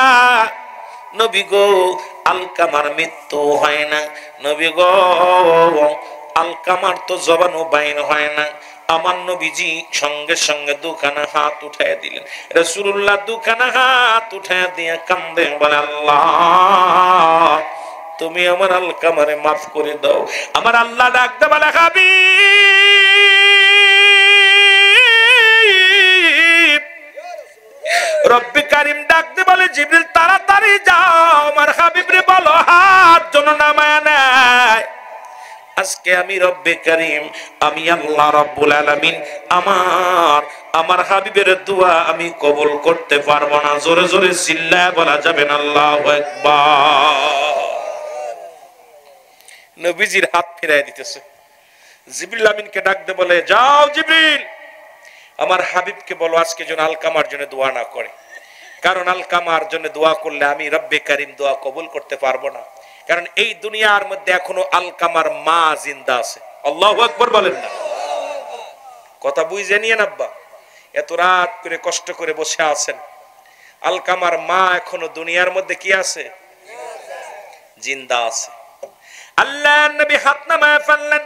নবী গো, আলকামার মৃত্যু হয় না। নবী গো, আলকামার তো জবানও বাইর হয় না। আমার নবীজি সঙ্গে সঙ্গে দুখানা হাত উঠাইয়া দিলেন। রাসূলুল্লাহ দুখানা হাত উঠাইয়া দিয়া কান্দে, বলে আল্লাহ, তুমি আমার আলকামারে মাফ করে দাও। আমার আল্লাহ ডাকতে বলে, হাবিব, রব্বি কারীম ডাকতে বলে, জিবরিল তাড়াতাড়ি যাও, আমার হাবিবরে বলো হাত যেন নামায় নেয়। আজকে আমি রব্বে কারীম, আমি আল্লাহ রাব্বুল আলামিন আমার হাবিবের দোয়া আমি কবুল করতে পারবো না। জোরে জোরে চিল্লায় বলা যাবে না আল্লাহু আকবার। নবীজির হাত ফিরাই দিতেছে। জিবরিল আমিনকে ডাকতে বলে, যাও জিবরিল, আমার হাবিবকে বলো আজকে যেন আলকামার জন্য দোয়া না করে, কারণ আলকামার জন্য দোয়া করলে আমি রব্বে কারীম দোয়া কবুল করতে পারবো না। কারণ এই দুনিয়ার মধ্যে এখনো আলকামার মা জিন্দা আছে। আল্লাহু আকবার বলেন না? কথা বুঝে নিয়েন আব্বা, এত রাত করে কষ্ট করে বসে আছেন, আলকামার মা এখনো দুনিয়ার মধ্যে কি আছে? জিন্দা আছে। আল্লাহ নবী হাত নামায় ফেললেন।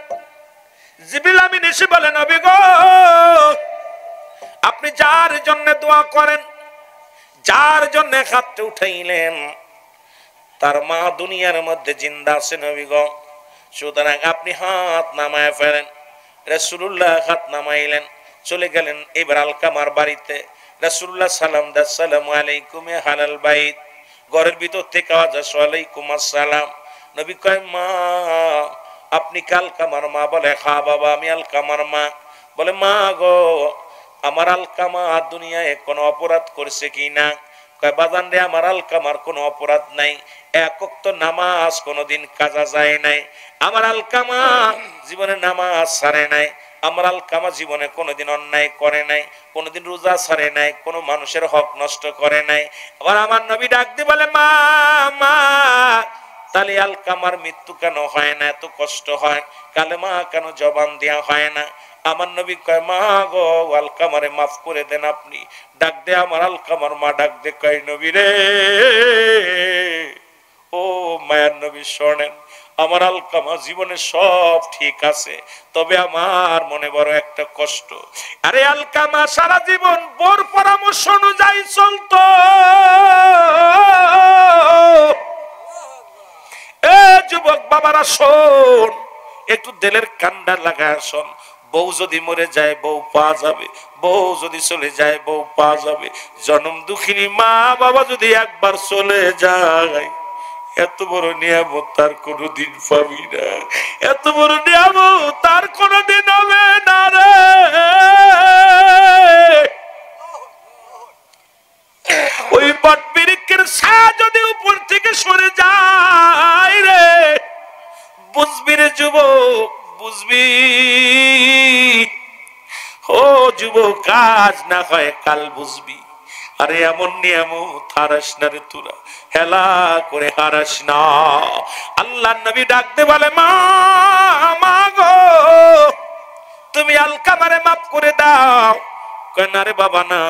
জিবরিল আমিন এসে বলেন, নবী গো, আপনি যার জন্য দোয়া করেন, যার জন্য হাতটা উঠাইলেন, তার মা দুনিয়ার মধ্যে জিন্দা আছে নবী গো, সুতরাং আপনি হাত নামায় ফেলেন। রাসূলুল্লাহ হাত নামাইলেন, চলে গেলেন এবার আলকামার বাড়িতে। রাসূলুল্লাহ সালাম দা, আসসালামু আলাইকুম এ হালাল বাইত। ঘরের ভিতর থেকে আওয়াজ আসে, ওয়ালাইকুম আসসালাম। নবী কয়, মা আপনি কি আলকামার মা? বলে, হ্যাঁ বাবা, আমি আলকামার মা। বলে, মা গো, আমার আলকামা দুনিয়ায় কোনো অপরাধ করছে কি না? কয়, বাজান রে, আমার আলকামার কোনো অপরাধ নাই, এক ওয়াক্ত নামাজ কোনোদিন কাজা যায় নাই, আমার আলকামা জীবনে নামাজ ছাড়ে নাই, আমার আলকামা জীবনে কোনোদিন অন্যায় করে নাই, কোনোদিন রোজা ছাড়ে নাই, কোনো মানুষের হক নষ্ট করে নাই। আবার আমার নবী ডাক দিয়ে বলে, মা মা, তাহলে আলকামার মৃত্যু কেন হয় না? এত কষ্ট হয়, কালেমা কেন জবান দেয়া হয় না? আমার নবী কয়, মা গো, আলকামারে মাফ করে দেন আপনি। ডাক দে আমার আলকামার মা ডাক দে, কয়, নবী রে, ও মায়ার নবী শোনেন, আমার আলকামা জীবনে সব ঠিক আছে, তবে আমার মনে বড় একটা কষ্ট। আরে আলকামা সারা জীবন বোর পরামর্শ অনুযায়ী চলতো। এ যুবক বাবারা শোন, একটু দিলের কান্ডা লাগায় শোন। বউ যদি মরে যায় বউ পাওয়া যাবে, বউ যদি চলে যায় বউ পাওয়া যাবে। জনম দুঃখিনী মা বাবা যদি একবার চলে যায়, এত বড় নিয়ামত তার কোনদিন পাবি না, এত বড় নিয়ামত তার কোনদিন হবে না রে। ওই বট বৃক্ষের ছায়া যদি উপর থেকে সরে যায় রে, বুঝবি রে যুবক, বুঝবি। ও যুবক, কাজ না হয় কাল বুঝবি। আরে এমন নিয়ামত হারাস না রে তোরা, হেলা করে হারাস না। আল্লাহ নবী ডাকতে বলে, মা মা গো, তুমি আলকামারে মাফ করে দাও। কয়, না রে বাবা না,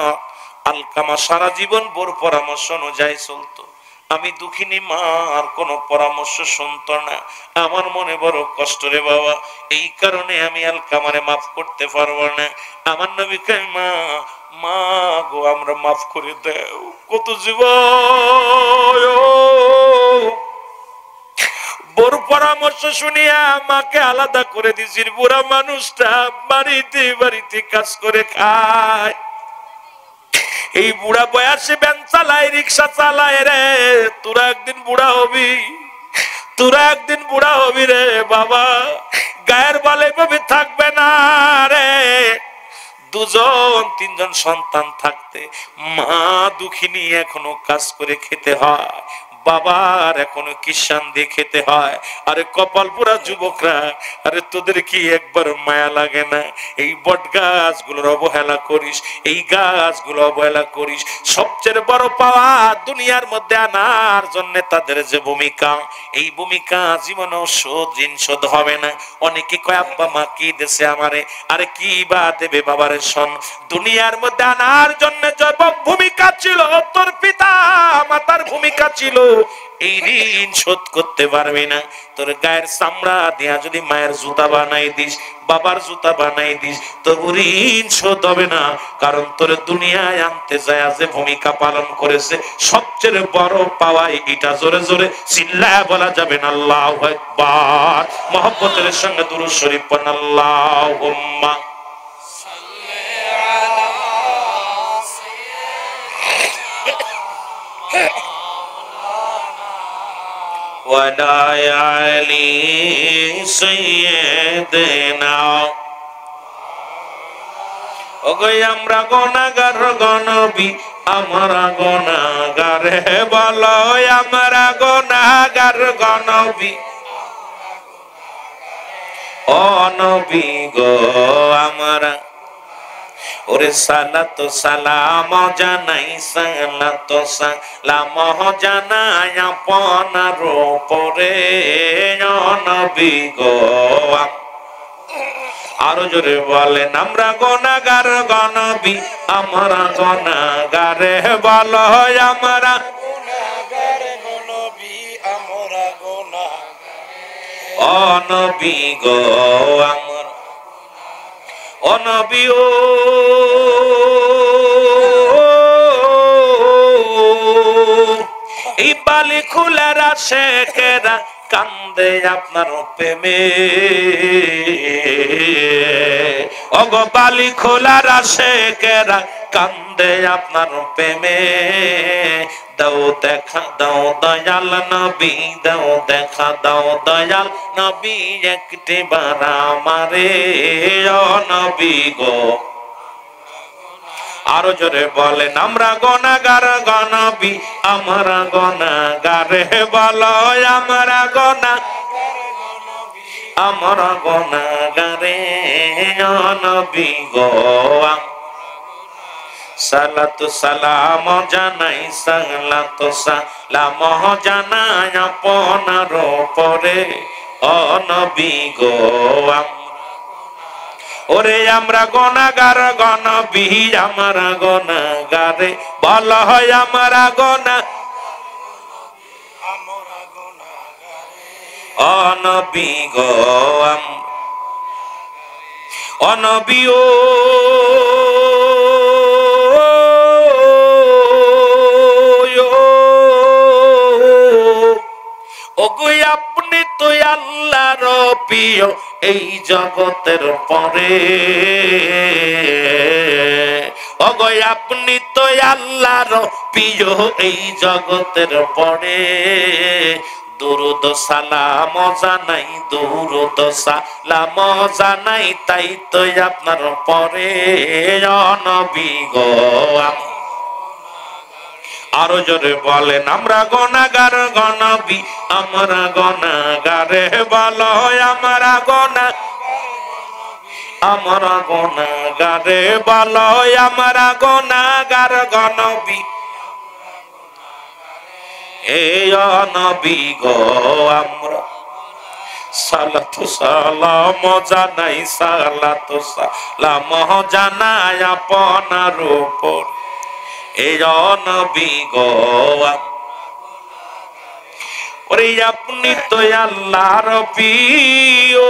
আলকামা সারা জীবন বোর পরামর্শ অনুযায়ী চলতো, আমি দুঃখিনী মা আর কোন পরামর্শ শুনতো না। আমার মনে বড় কষ্ট রে বাবা, এই কারণে আমি আলকামারে মাফ করতে পারবো না। আমার নবী কয়, মা মা গো, আমরা মাফ করে দাও। কত জীবন বোর পরামর্শ শুনিয়া মাকে আলাদা করে দিছিস। বুড়া মানুষটা বাড়িতে বাড়িতে কাজ করে খায়, এই বুড়া বয়সে ভ্যান চালায়, রিক্সা চালায় রে। তোরা একদিন বুড়া হবি, তোরা একদিন বুড়া হবি রে বাবা, গায়ের বলে ভাবে থাকবে না রে। দুজন তিনজন সন্তান থাকতে মা দুঃখিনী এখনো কাজ করে খেতে হয়, বাবার এখনো কিষান দিয়ে খেতে হয়। আরে কপাল পুরা যুবকরা, আরে তোদের কি একবার মায়া লাগে না? এই বট গাছগুলোর অবহেলা করিস, এই গাছগুলো অবহেলা করিস। সবচেয়ে বড় পাওয়া দুনিয়ার মধ্যে আনার জন্য তাদের যে ভূমিকা, এই ভূমিকা জীবনেও শোধ হবে না। অনেকে কয় আব্বা মা কি দেশে আমারে, আরে কি বা দেবে বাবারে শোন। দুনিয়ার মধ্যে আনার জন্য যখন ভূমিকা ছিল, তোর পিতা মাতার ভূমিকা ছিল, এই ঋণ শোধ করতে পারবি না। তোর গায়ের চামড়া দিয়া যদি মায়ের জুতা বানাই দিস, বাবার জুতা বানাই দিস, তোর ঋণ শোধ হবে না। কারণ তোর দুনিয়ায় আনতে যায় যে ভূমিকা পালন করেছে, সবচেয়ে বড় পাওয়াই এটা। জোরে জোরে চিল্লায় বলা যাবে না আল্লাহু আকবার। মহব্বতের সঙ্গে দুরূদ শরীফ পড়ুন, আল্লাহুম্মা ওয়ালা আলি সাইয়্যিদিনা। ওগো আমরা গুনাহগার গনবী, আমরা গুনাহগার হে বলো, আমরা গুনাহগার গনবী। ও নবী গো আমরা, ওরে সালাত সালাম জানাই, সালাত সালাম জানাই আপনার উপরে। ও নবী গো, আরো জোরে বলেন, আমরা গুনাহগার গনবী, আমরা গুনাহগার বলো, আমরা গুনাহগার গনবী, আমরা গুনাহগার। ও নবী গো আমরা, ও নবী ও এই বালি খুলার আশেকেরা কান্দে আপনার প্রেমে। ওগো বালি খোলার আশেকেরা কান্দে আপনার প্রেমে। দাও দেখা দাও দয়াল নবী, দাও দেখা দাও দয়াল নবী, একটি বার আমারে। ও নবী গো, আরো জোরে বলেন, আমরা গুনাহগার গনবী, আমরা গুনাহগার বলো, আমরা গুনাহগার গনবী, আমরা গুনাহগার। ও নবী গো সালাতু সালাম জানাই, সালাতু সালাম জানাই আপনার উপরে। ও নবী গো ওরে আমরা গুনাহগার গনবী, আমরা গুনাহগার বলো, হয় আমরা গুনাহ, আমরা গুনাহগার। ও নবী গো ও নবী ও ওগো আপনি তো আল্লাহর প্রিয় এই জগতের পরে। ওগো আপনি তো আল্লাহর প্রিয় এই জগতের পরে। দুরুদ সালাম জানাই, দুরুদ সালাম জানাই, তাই তো আপনার পরে। ও নবী গো আরো জোরে বলেন, আমরা গুনাহগার গনবী, আমরা গুনাহগার বলো, আমরা গুনাহগার, আমরা গুনাহগার বলো, আমরা গুনাহগার গনবী। এই নবী গো আমরা সালাতু সালাম জানাই, সালাতু সালাম জানাই আপনার উপর। এই নবী গো ওরে আপনি তো আল্লাহর প্রিয়।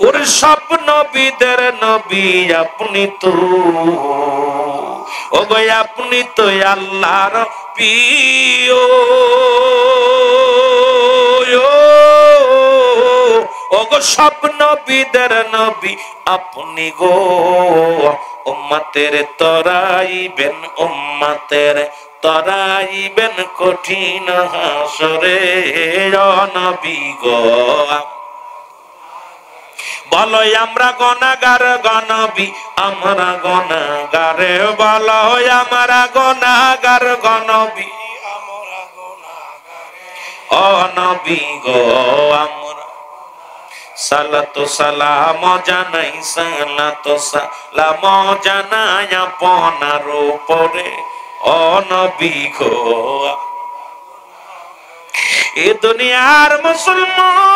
ওরে সব নবীদের নবী আপনি তো, ওগো আপনি তো আল্লাহর প্রিয়। ওগো সব নবীদের নবী আপনি গো, উম্মতের তরাইবেন, উম্মতের তরাইবেন কঠিন হাসরে নবী গো। বলো আমরা গনাগার গনবী, আমরা গনাগারে, বলো আমরা গনাগার গনবী, ও নবী গো আমরা সালাতু সালাম জানাই, সালাতু সালাম জানাই আপনার উপরে, ও নবী গো। এ দুনিয়ার মুসলমান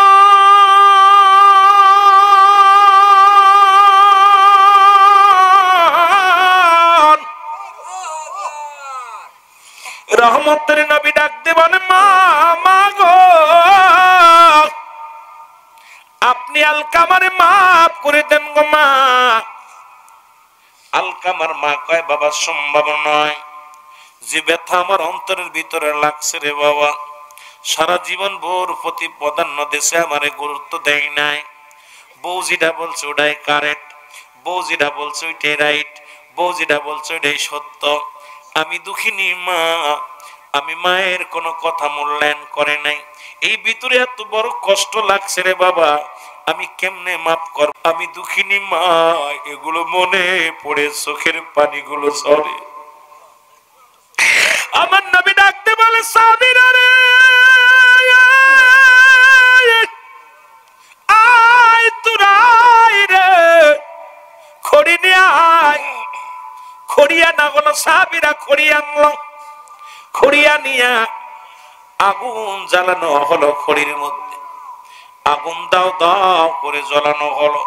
রহমতের নবী ডাক দেবেন, মা মা গো আপনি আলকামারে মাফ করে দেন গো মা। আলকামার মা কয়, বাবা সম্ভব নয়, যে ব্যথা আমার অন্তরের ভিতরে লাগছে রে বাবা, সারা জীবন বউর প্রতি প্রাধান্য দেশে আমারে গুরুত্ব দেয় নাই। বউ যেটা বলছে ওটাই কারেক্ট, বউ যেটা বলছে ওইটাই রাইট, বউ যেটা বলছে ওইটাই সত্য। আমি দুঃখিনী মা, আমি মায়ের কোনো কথা মূল্যায়ন করে নাই। এই ভিতরে এত বড় কষ্ট লাগছে রে বাবা, আমি কেমনে মাফ করব? আমি দুঃখিনী মা, এগুলো মনে পড়ে চোখের পানিগুলো ঝরে। আমার নবী ডাকতে বলে, সাহাবীরা রে আয় তোরা আয় রে, খড়ি নিয়ে আয়। খড়িয়া না হলো, সাহাবীরা খড়ি আনলো, খড়িয়া নিয়া আগুন জ্বালানো হলো। খড়ির মধ্যে আগুন দাও দাও করে জ্বালানো হলো।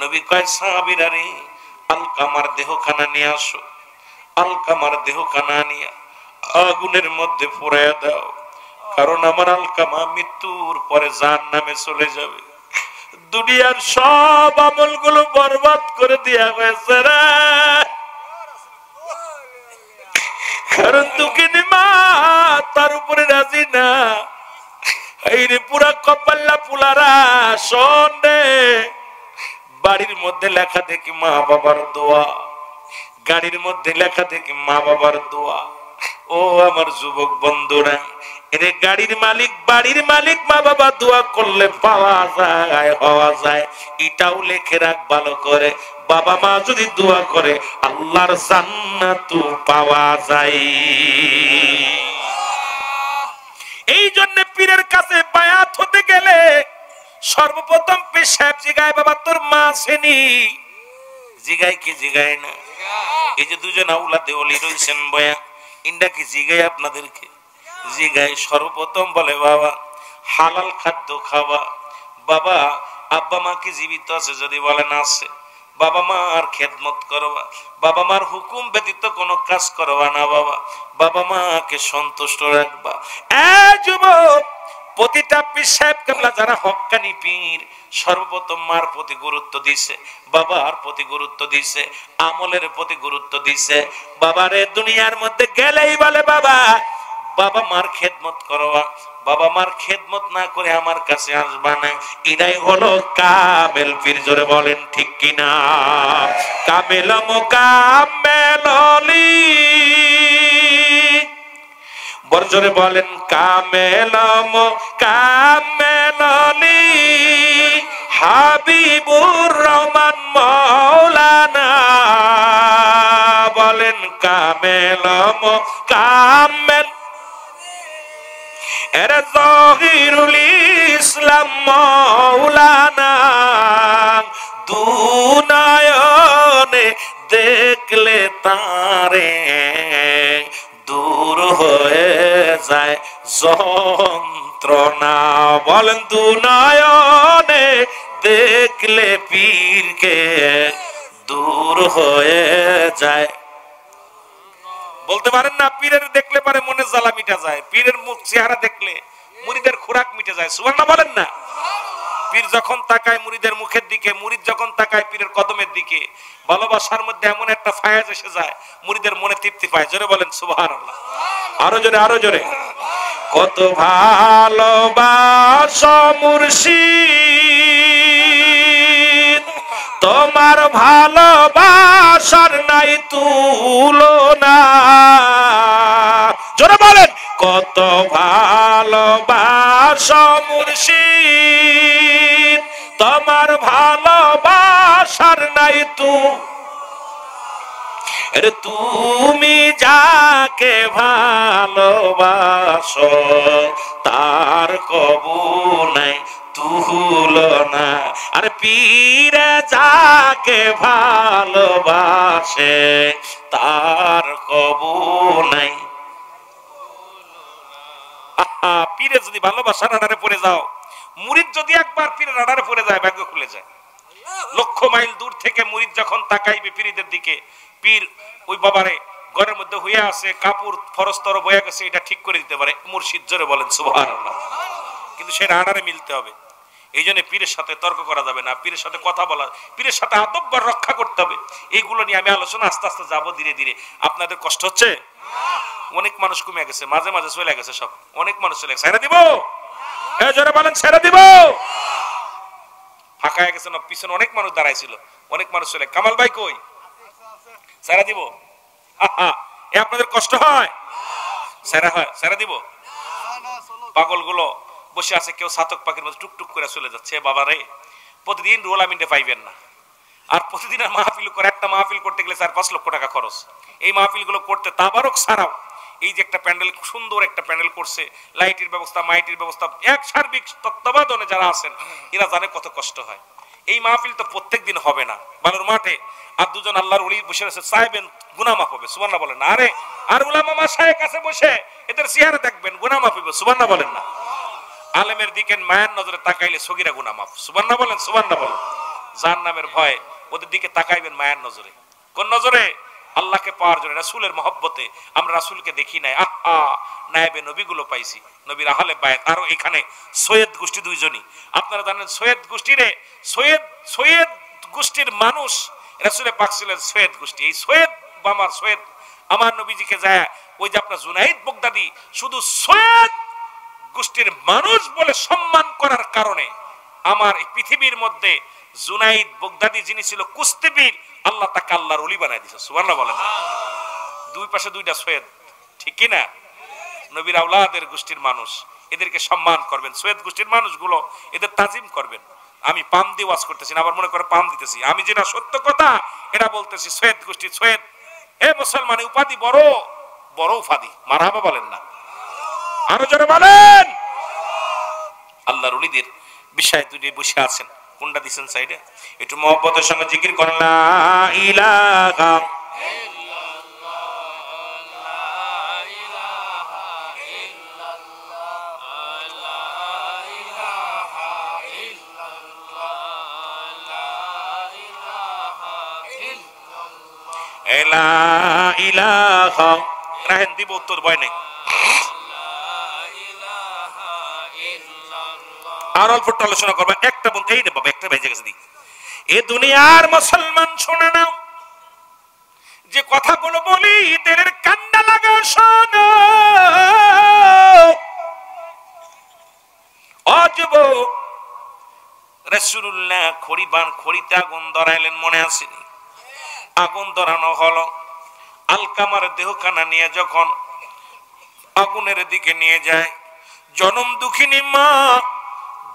নবী কয়, সাহাবীরা রে আলকামার দেহখানা নিয়ে আসো। আলকামার দেহখানা নিয়ে আগুনের মধ্যে পোড়াইয়া দাও, কারণ আমার আলকামা মৃত্যুর পরে জাহান্নামে চলে যাবে। দুনিয়ার সব আমলগুলো বরবাদ করে দেয়া হয়েছে রে, কারণ দুঃখিনী মা তার উপরে রাজি না। এই রে পুরা কপাল্লা পুলারা শোন রে, বাড়ির মধ্যে লেখা দেখি মা বাবার দোয়া, গাড়ির মধ্যে লেখা দেখি মা বাবার দোয়া। ও আমার যুবক বন্ধুরা, এরে গাড়ির মালিক বাড়ির মালিক মা বাবা দোয়া করলে পাওয়া যায়, হওয়া যায়, এটাও লেখে রাখ ভালো করে। বাবা মা যদি দোয়া করে আল্লাহর জান্নাত পাওয়া যায়। এই জন্য পীরের কাছে বায়াত হতে গেলে সর্বপ্রথম পীর সাহেব জিগায়, বাবা তোর মা আসেনি? জিগায় কি জিগায় না? এই যে দুজন আউলাদে ওলি রইছেন বয়া, ইন্ডা কি জিগায় আপনাদেরকে? জিগায়। সর্বপ্রথম বলে, বাবা হালাল খাদ্য খাওয়া। বাবা আব্বা মা কি জীবিত আছে? যদি বলেন আছে, বাবা মা আর খেদমত করবা, বাবা মার হুকুম ব্যতীত কোনো কাজ করবা না। বাবা বাবা মাকে সন্তুষ্ট রাখবা। যুবক, প্রতিটা পীর সাহেব কেবলা যারা হক্কানি পীর সর্বপ্রথম মার প্রতি গুরুত্ব দিছে, বাবার প্রতি গুরুত্ব দিছে, আমলের প্রতি গুরুত্ব দিছে। বাবারে দুনিয়ার মধ্যে গেলেই বলে, বাবা বাবা মার খেদমত করবা, বাবা মার খেদমত না করে আমার কাছে আসবা না। এটাই হলো কামেল পীর। জোরে বলেন ঠিক কিনা? কামেল মোকাম্মেল অলি, বর্জরে বলেন কামেল মোকাম্মেল অলি, হাবিবুর রহমান মাওলানা। বলেন কামেল মোকাম্মেল, এরে জহিরুল ইসলাম মাওলানা। দুনয়নে দেখলে তারে দূর হয়ে যায় যন্ত্রণা। বলেন দুনয়নে দেখলে পীরকে দূর হয়ে যায়। বলতে পারেন না, পীরের দেখলে পারে মনে জ্বালা মিটা যায়, পীরের মুখ চেহারা দেখলে মুরিদের খোরাক মিটে যায়। সুবহানাল্লাহ বলেন না? পীর যখন তাকায় মুরিদের মুখের দিকে, মুরিদ যখন তাকায় পীরের কদমের দিকে, ভালোবাসার মধ্যে এমন একটা ফায়াজ এসে যায়, মুরিদের মনে তৃপ্তি পায়। জোরে বলেন সুবহানাল্লাহ। আরো জোরে, আরো জোরে। কত ভালোবাসা মুর্শিদ তোমার ভালোবাসার নাই তুলনা। জোরে বলেন, কত ভালোবাসা মুর্শিদ, তোমার ভালোবাসার নাই তুমি যাকে ভালোবাসো তার কবু নাই তুলনা। আর পীরে যাকে ভালোবাসে তার কবু নাই। পীরে যদি ভালোবাসার রাডারে পড়ে যাও, মুরিদ যদি একবার পীরের রাডারে পড়ে যায়, ভাগ্য খুলে যায়। লক্ষ মাইল দূর থেকে মুরিদ যখন তাকাইবে পীরদের দিকে, পীর ওই বাবারে ঘরের মধ্যে হইয়া আছে, কাপড় ফরস্তর বয়ে গেছে, এটা ঠিক করে দিতে পারে। মুর্শিদ জোরে বলেন সুবহানাল্লাহ। কিন্তু সে রাডারে মিলতে হবে। এই জন্য পীরের সাথে তর্ক করা যাবে না, পীরের সাথে কথা বলা, পীরের সাথে আদব রক্ষা করতে হবে। এইগুলো নিয়ে আমি আলোচনা আস্তে আস্তে যাবো ধীরে ধীরে। আপনাদের কষ্ট হচ্ছে? অনেক মানুষ কমে গেছে, মাঝে মাঝে চলে গেছে সব, অনেক মানুষ চলে গেছে। ছেড়ে দিব? জোরে বলেন ছেড়ে দিব? ফাঁকা হয়ে গেছে না, পিছনে অনেক মানুষ দাঁড়াইছিল, অনেক মানুষ চলে। কামাল ভাই কই? ছেড়ে দিব? আপনাদের কষ্ট হয়? ছেড়ে দিব? পাগল গুলো বসে আছে, কেউ ছাতক পাখির মধ্যে টুকটুক করে চলে যাচ্ছে। বাবা রে, প্রতিদিন রোলা মিন্টে পাইবেন না। আর প্রতিদিন আর মাহফিল করে, একটা মাহফিল করতে গেলে 4-5 লক্ষ টাকা খরচ। এই মাহফিল গুলো করতে তাবারক ছাড়াও এই যে একটা প্যান্ডেল, সুন্দর একটা প্যান্ডেল করছে, লাইটের ব্যবস্থা, মাইটের ব্যবস্থা, এক সার্বিক তত্ত্বাবধানে যারা আছেন এরা জানে কত কষ্ট হয়। এই মাহফিল তো প্রত্যেক দিন হবে না। বালুর মাঠে আর দুজন আল্লাহর ওলি বসে আছে, চাইবেন গুনাহ মাফ হবে, সুবহানাল্লাহ বলেন না? আরে আর উলামা মাশায়েখ কাছে বসে এদের চেহারা দেখবেন, গুনাহ মাফ হবে, সুবহানাল্লাহ বলেন না? আলেমের দিকে মায়ের নজরে তাকাইলে সগীরা গুনাহ মাফ, সুবহানাল্লাহ বলেন? সুবহানাল্লাহ বলেন। জাহান্নামের ভয়, ওদের দিকে তাকাইবেন মায়ের নজরে। কোন নজরে? আল্লাহকে পাওয়ার জন্য, রাসূলের মহব্বতে। আমরা রাসূলকে দেখি নাই, নায়েবে নবীগুলো পাইছি, নবীর আহলে বায়াত। আরো এখানে সৈয়দ গোষ্ঠী দুইজনই। আপনারা জানেন সৈয়দ গোষ্ঠীরে, সৈয়দ গোষ্ঠীর মানুষ রাসূলে পাক ছিলেন সৈয়দ গোষ্ঠী। এই সৈয়দ আমার নবীজিকে যায়, ওই যে আপনার জুনাইদ বাগদাদি শুধু সৈয়দ গোষ্ঠীর মানুষ বলে সম্মান করার কারণে আমার এই পৃথিবীর মধ্যে জুনাইদ বাগদাদি যিনি ছিল কুস্তিবীর, আল্লাহ তাকে আল্লাহর ওলি বানায় দিয়েছে, সুবহানাল্লাহ বলেন। দুই পাশে দুইটা সৈয়দ, ঠিক কি না? নবীর আওলাদের গোষ্ঠীর মানুষ, এদেরকে সম্মান করবেন। সৈয়দ গোষ্ঠীর মানুষগুলো এদের তাজিম করবেন। আমি পাম দিয়ে ওয়াজ করতেছি না, আবার মনে করে পাম দিতেছি। আমি যেটা সত্য কথা এটা বলতেছি। সৈয়দ গোষ্ঠী, সৈয়দ এ মুসলমান উপাধি বড় বড় উপাধি, মারহাবা বলেন না? আরো জোরে বলেন। আল্লাহর ওলিদের বিষয় দুটি বসে আছেন, কোনটা দিছেন সাইডে? একটু মহব্বতের সঙ্গে জিকির করেন, লা ইলাহা ইলাহা। রাহেন দিব উত্তর, ভয় নেই। আর অল্প আলোচনা করবো, একটা বলতে এই বাবা একটা ভেজে গেছে। এ দুনিয়ার মুসলমান শুনে নাও, যে কথাগুলো বলি দিলের কান্না লাগা শোনো। অজব রাসূলুল্লাহ খড়িতে আগুন ধরাইলেন, মনে আসেনি? আগুন ধরানো হলো, আলকামার দেহখানা নিয়ে যখন আগুনের দিকে নিয়ে যায়, জনম দুঃখিনী মা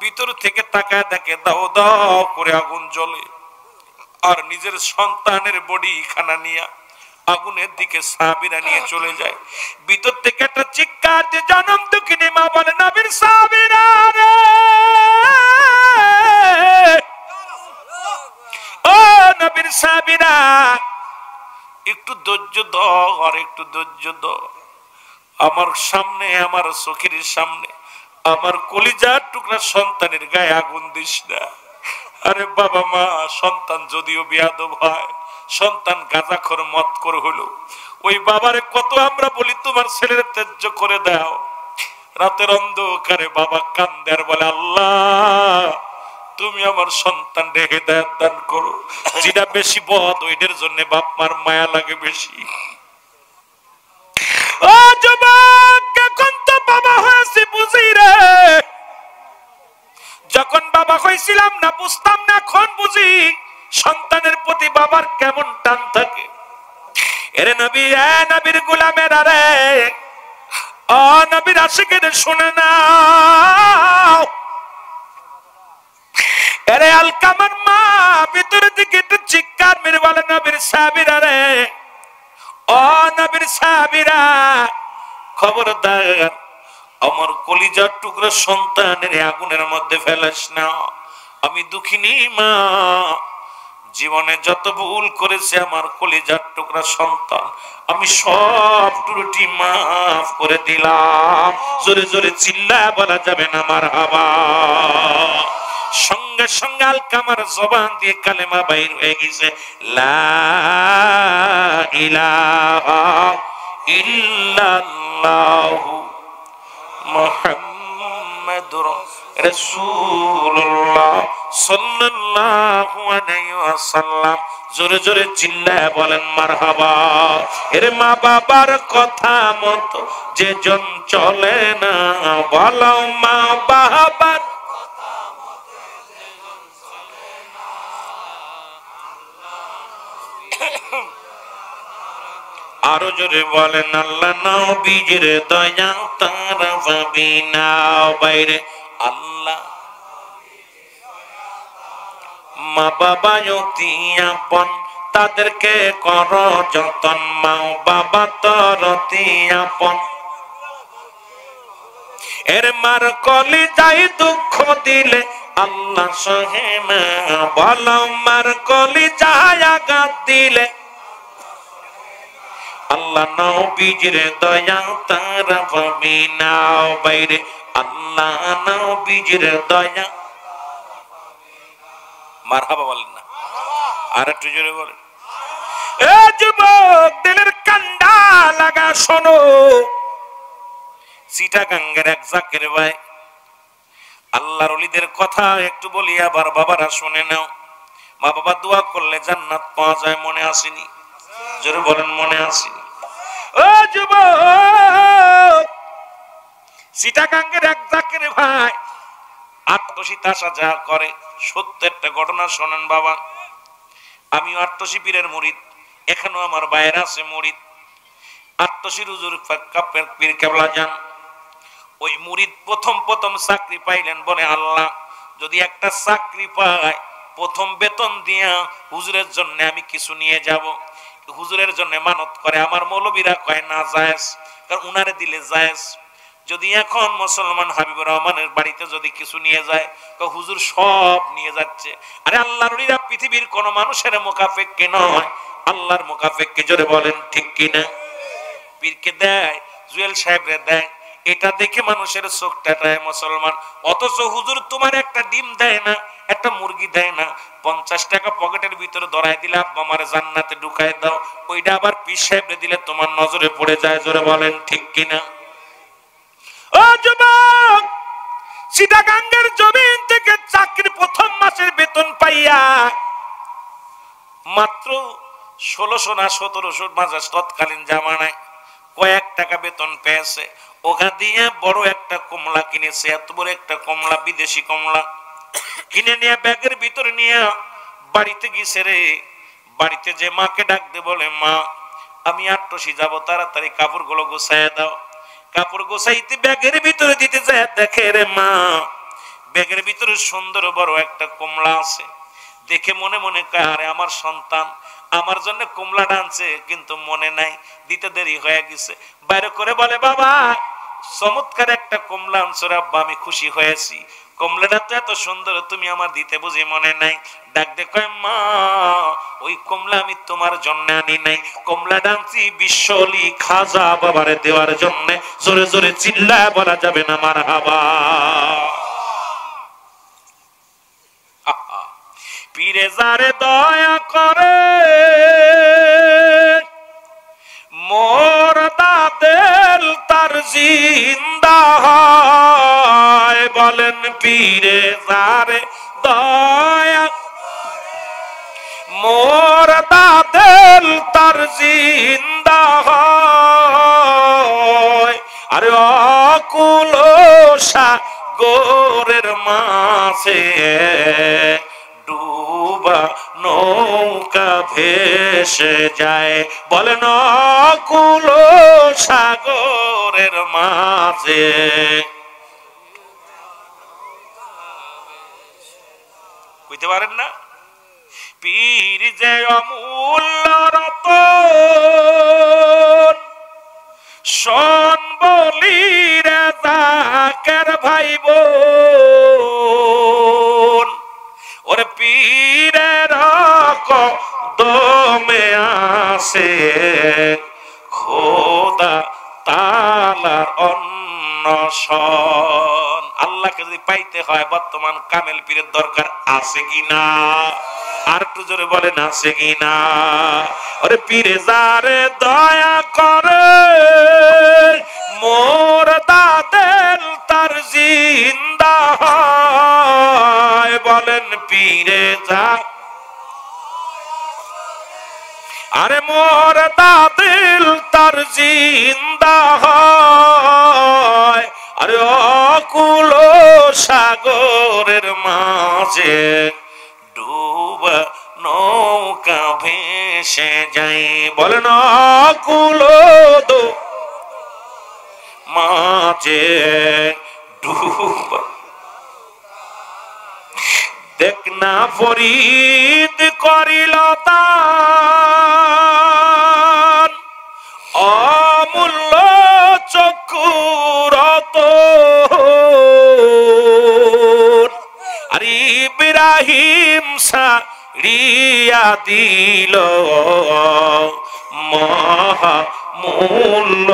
ভিতর থেকে তাকায় দেখে দাও দাও করে আগুন জ্বলে। আর নিজের সন্তানের বডি খানা নিয়ে আগুনের দিকে সাহাবীরা নিয়ে চলে যায়। ভিতর থেকে একটা চিৎকার, যে জনম দুঃখিনী মা বলে, নবীর সাহাবীরা রে, ও নবীর সাহাবীরা, একটু ধৈর্য দাও, আর একটু ধৈর্য দাও। আমার সামনে, আমার চোখের সামনে আমার কলিজার টুকরা সন্তানের গায়ে আগুন দিস না। আরে বাবা মা, সন্তান যদিও বেয়াদব হয়, সন্তান গাঁজাখোর মদখোর হলো, ওই বাবারে কত আমরা বলি তোমার ছেলের ত্যায্য করে দাও। রাতের অন্ধকারে বাবা কান্দে আর বলে, আল্লাহ তুমি আমার সন্তানকে হেদায়েত দান করো। যেটা বেশি বদ ওইটার জন্য বাপ মার মায়া লাগে বেশি। ও যুবক, এখন তো বাবা হয়েছি বুঝি রে, যখন বাবা হয়েছিলাম না বুঝতাম না, এখন বুঝি সন্তানের প্রতি বাবার কেমন টান থাকে। এরে নবী, নবীর গোলামেরা রে, ও নবীর আশিকের শুনে নাও। এরে আলকামার মা ভিতরের দিকে একটু চিৎকার মেরে বলে, নবীর সাহাবীরা রে, ও নবীর সাহাবীরা, খবরদার আমার কলিজার টুকরো সন্তানের আগুনের মধ্যে ফেলাস না। আমি দুঃখিনী মা, জীবনে যত ভুল করেছে আমার কলিজার টুকরা সন্তান, আমি সব ত্রুটি মাফ করে দিলাম। জোরে জোরে চিল্লায় বলা যাবে না মারহাবা। সঙ্গে সঙ্গে আলকামার জবান দিয়ে কালেমা বাইর হয়ে গেছে, লা ইলাহা ইল্লাল্লাহু মুহাম্মাদুর রাসূলুল্লাহ সাল্লাল্লাহু আলাইহি ওয়াসাল্লাম। জোরে জোরে চিল্লায় বলেন মারহাবা। এর মা বাবার কথা মতো যে জন চলে না, বলো মা বাবার আরো জোরে বলেন আল্লাহ নবীজির দয়া তারা পাবি না বাইরে। আল্লাহ মা বাবা অতি আপন, তাদেরকে কর যতন, মা বাবা তোর অতি আপন। এর মার কলিজায় দুঃখ দিলে আল্লাহ সহে না, বলো মার কলিজায় আঘাত দিলে আল্লাহ নবীজির দয়া তারা পাবি না বাইরে। আল্লাহ নবীজির দয়া, মারহাবা বলেন না, আর একটু জোরে বলেন। এ যুবক দিলের কান্ডা লাগা শোনো, চিটাগাঙ্গের এক জাকের ভাই আল্লাহর ওলিদের কথা একটু বলি, আবার বাবারা শুনে নাও। মা বাবা দোয়া করলে জান্নাত পাওয়া যায়, মনে আসেনি? জোরে বলেন মনে আসেনি? ও যুবক, চিটাগাঙ্গের এক জাকের ভাই আত্মশীত আসা যা করে, সত্য একটা ঘটনা শোনেন বাবা। আমিও আত্মশী পীরের মুরিদ, এখানেও আমার বাইরে আছে মুরিদ। আত্মশীর হুজুর পীর কেবলা যান, ওই মুরিদ প্রথম প্রথম চাকরি পাইলেন, বলে আল্লাহ যদি একটা চাকরি পায় প্রথম বেতন দিয়া হুজুরের জন্য আমি কিছু নিয়ে যাব। হুজুরের জন্য মানত করে, আমার মৌলবীরা কয় না জায়েজ, কারণ উনারে দিলে জায়েজ। যদি এখন মুসলমান হাবিবুর রহমানের বাড়িতে যদি কিছু নিয়ে যায়, হুজুর সব নিয়ে যাচ্ছে। আরে আল্লাহর ওলিরা পৃথিবীর কোন মানুষের মুখাপেক্ষী নয়, আল্লাহর মুখাপেক্ষী। জোরে বলেন ঠিক কিনা? পীরকে দেয়, জুয়েল সাহেবরে দেয়, এটা দেখে মানুষের চোখ টাটায় মুসলমান। অথচ হুজুর তোমার একটা ডিম দেয় না, একটা মুরগি দেয় না, 50 টাকা পকেটের ভিতরে ধরাই দিলে আব্বা আমার জান্নাতে ঢুকায় দাও, ওইটা আবার পীর সাহেবরে দিলে তোমার নজরে পড়ে যায়। জোরে বলেন ঠিক কিনা? ও যুবক, চিটাগাঙ্গের জমিন থেকে চাকরি প্রথম মাসের বেতন পাইয়া মাত্র 1600 না 1700 মাসে তৎকালীন জামানায় কয়েক টাকা বেতন পেয়েছে। ওখান দিয়ে বড় একটা কমলা কিনেছে, এত বড় একটা কমলা, বিদেশি কমলা কিনে নিয়ে ব্যাগের ভিতরে নিয়ে বাড়িতে গেছে রে। বাড়িতে যে মাকে ডাক দে, বলে মা আমি আটটসি যাব, তাড়াতাড়ি কাপড়গুলো গোছায় দাও। কাপড় গোছাইতে ব্যাগের ভিতরে দিতে যায়, দেখে রে মা ব্যাগের ভিতরে সুন্দর বড় একটা কমলা আছে। দেখে মনে মনে কয় আরে আমার সন্তান আমার জন্য কমলা আনছে, কিন্তু মনে নাই, দিতে দেরি হয়ে গেছে। বাইরে করে বলে বাবা চমৎকার একটা কমলা আনছো আব্বা, আমি খুশি হয়েছি, কমলাটা তো এত সুন্দর, তুমি আমার দিতে বুঝি মনে নাই। ডাক দে কয় মা ওই কমলা আমি তোমার জন্য আনি নাই, কমলাটা আনছি বিশ্বলি খাজা বাবারে দেওয়ার জন্য। জোরে জোরে চিল্লায় বলা যাবে না মারহাবা। পীরে যারে দয়া করে মোর দাদেল তার জিন্দা হয়। বলেন পীরে যারে দয়া মোর দাদেল তার জিন্দা হয়। আরে অকুল সাগরের মাঝে ডুব ডুবা নৌকা ভেসে যায়, বলেন অকুল সাগরের মাঝে। কইতে পারেন না? পীর যে অমূল্য রতন, শোন বলি রে জাকের ভাই বোন, ওরে পীরের কদমে আসে খোদা তাআলার অন্বেষণ। আল্লাহকে যদি পাইতে হয় বর্তমান কামেল পীরের দরকার আছে কিনা? আর একটু জোরে বলেন আছে কিনা? ওরে পীরে যারে দয়া করে মোর দাদেল তার জিন্দা হয়, বলেন পীরে যা, আরে মোর দাদিল তার জিন্দা হয়, আরে অকুল সাগরের মাঝে ডুবা নৌকা ভেসে যায়, বলেন অকুল মাঝে ডুবা। দেখ না ফরিদ করিল দান, অমূল্য চক্ষুরত, আর ইব্রাহিম সারিয়া দিল মহামূল্য